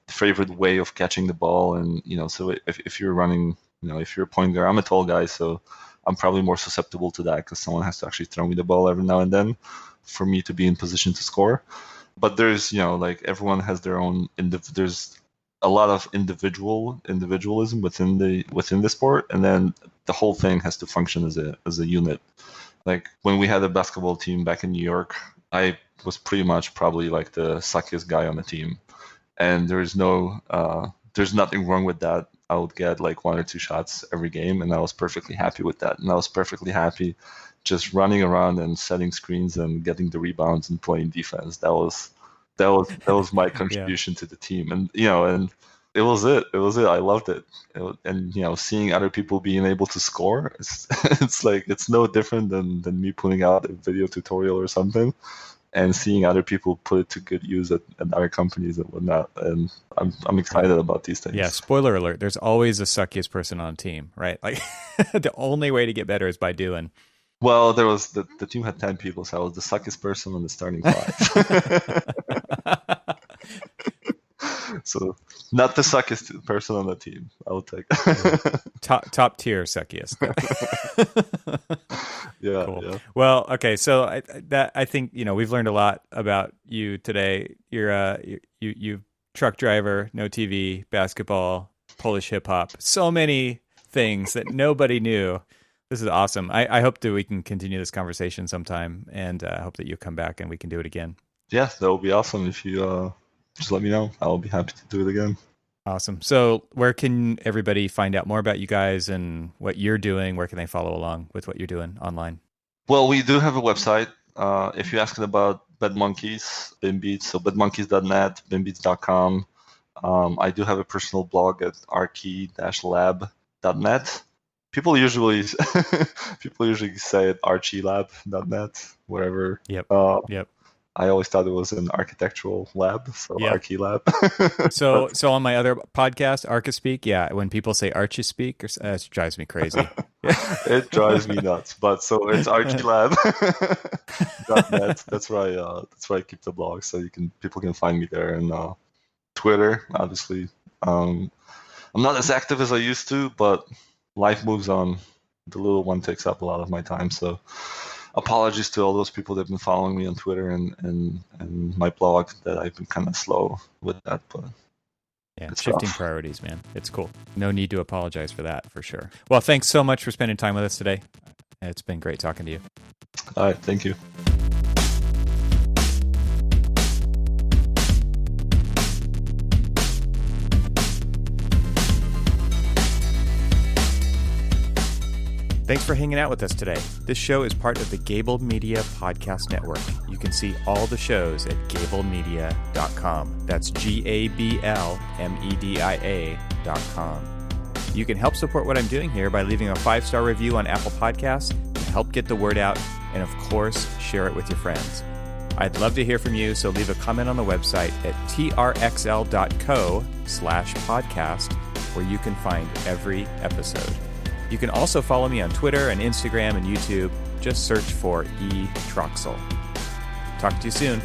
favorite way of catching the ball. And, so if you're running, if you're a point guard, I'm a tall guy, so I'm probably more susceptible to that because someone has to actually throw me the ball every now and then for me to be in position to score. But there's, like everyone has their own, there's a lot of individualism within the sport, and then the whole thing has to function as a unit. Like when we had a basketball team back in New York, I was pretty much probably like the suckiest guy on the team, and there's nothing wrong with that. I would get like 1 or 2 shots every game, and I was perfectly happy with that. And I was perfectly happy just running around and setting screens and getting the rebounds and playing defense. That was my contribution to the team, and and it was it. I loved it. And seeing other people being able to score, it's like it's no different than me putting out a video tutorial or something, and seeing other people put it to good use at other companies and whatnot. And I'm excited about these things. Yeah, spoiler alert, there's always the suckiest person on a team, right? Like the only way to get better is by doing. Well, there was the team had 10 people, so I was the suckiest person on the starting 5. So not the suckiest person on the team. I will take top tier suckiest. Yeah, cool. Yeah. Well, okay, so I think we've learned a lot about you today. You truck driver, no TV, basketball, Polish hip hop, so many things that nobody knew. This is awesome. I hope that we can continue this conversation sometime, and I hope that you come back and we can do it again. Yes, that would be awesome. If you just let me know, I'll be happy to do it again. Awesome. So where can everybody find out more about you guys and what you're doing? Where can they follow along with what you're doing online? Well, we do have a website. If you're asking about BedMonkeys, BimBeats, so bedmonkeys.net, bimbeats.com. I do have a personal blog at archie-lab.net. People usually say it archilab.net, whatever. Yep. Yep. I always thought it was an architectural lab, so Yep. Archilab. So on my other podcast, Archispeak, yeah, when people say Archispeak, it drives me crazy. It drives me nuts. But so it's archilab.net. That's where I keep the blog, so people can find me there. And Twitter, obviously. I'm not as active as I used to, but life moves on. The little one takes up a lot of my time, so apologies to all those people that have been following me on Twitter and my blog that I've been kind of slow with that, but yeah, it's shifting priorities, man. It's cool. No need to apologize for that, for sure. Well, thanks so much for spending time with us today. It's been great talking to you. All right, thank you. Thanks for hanging out with us today. This show is part of the Gable Media Podcast Network. You can see all the shows at gablemedia.com. That's GABLMEDIA.com. You can help support what I'm doing here by leaving a 5-star review on Apple Podcasts to help get the word out, and of course, share it with your friends. I'd love to hear from you, so leave a comment on the website at trxl.co/podcast, where you can find every episode. You can also follow me on Twitter and Instagram and YouTube. Just search for eTroxel. Talk to you soon.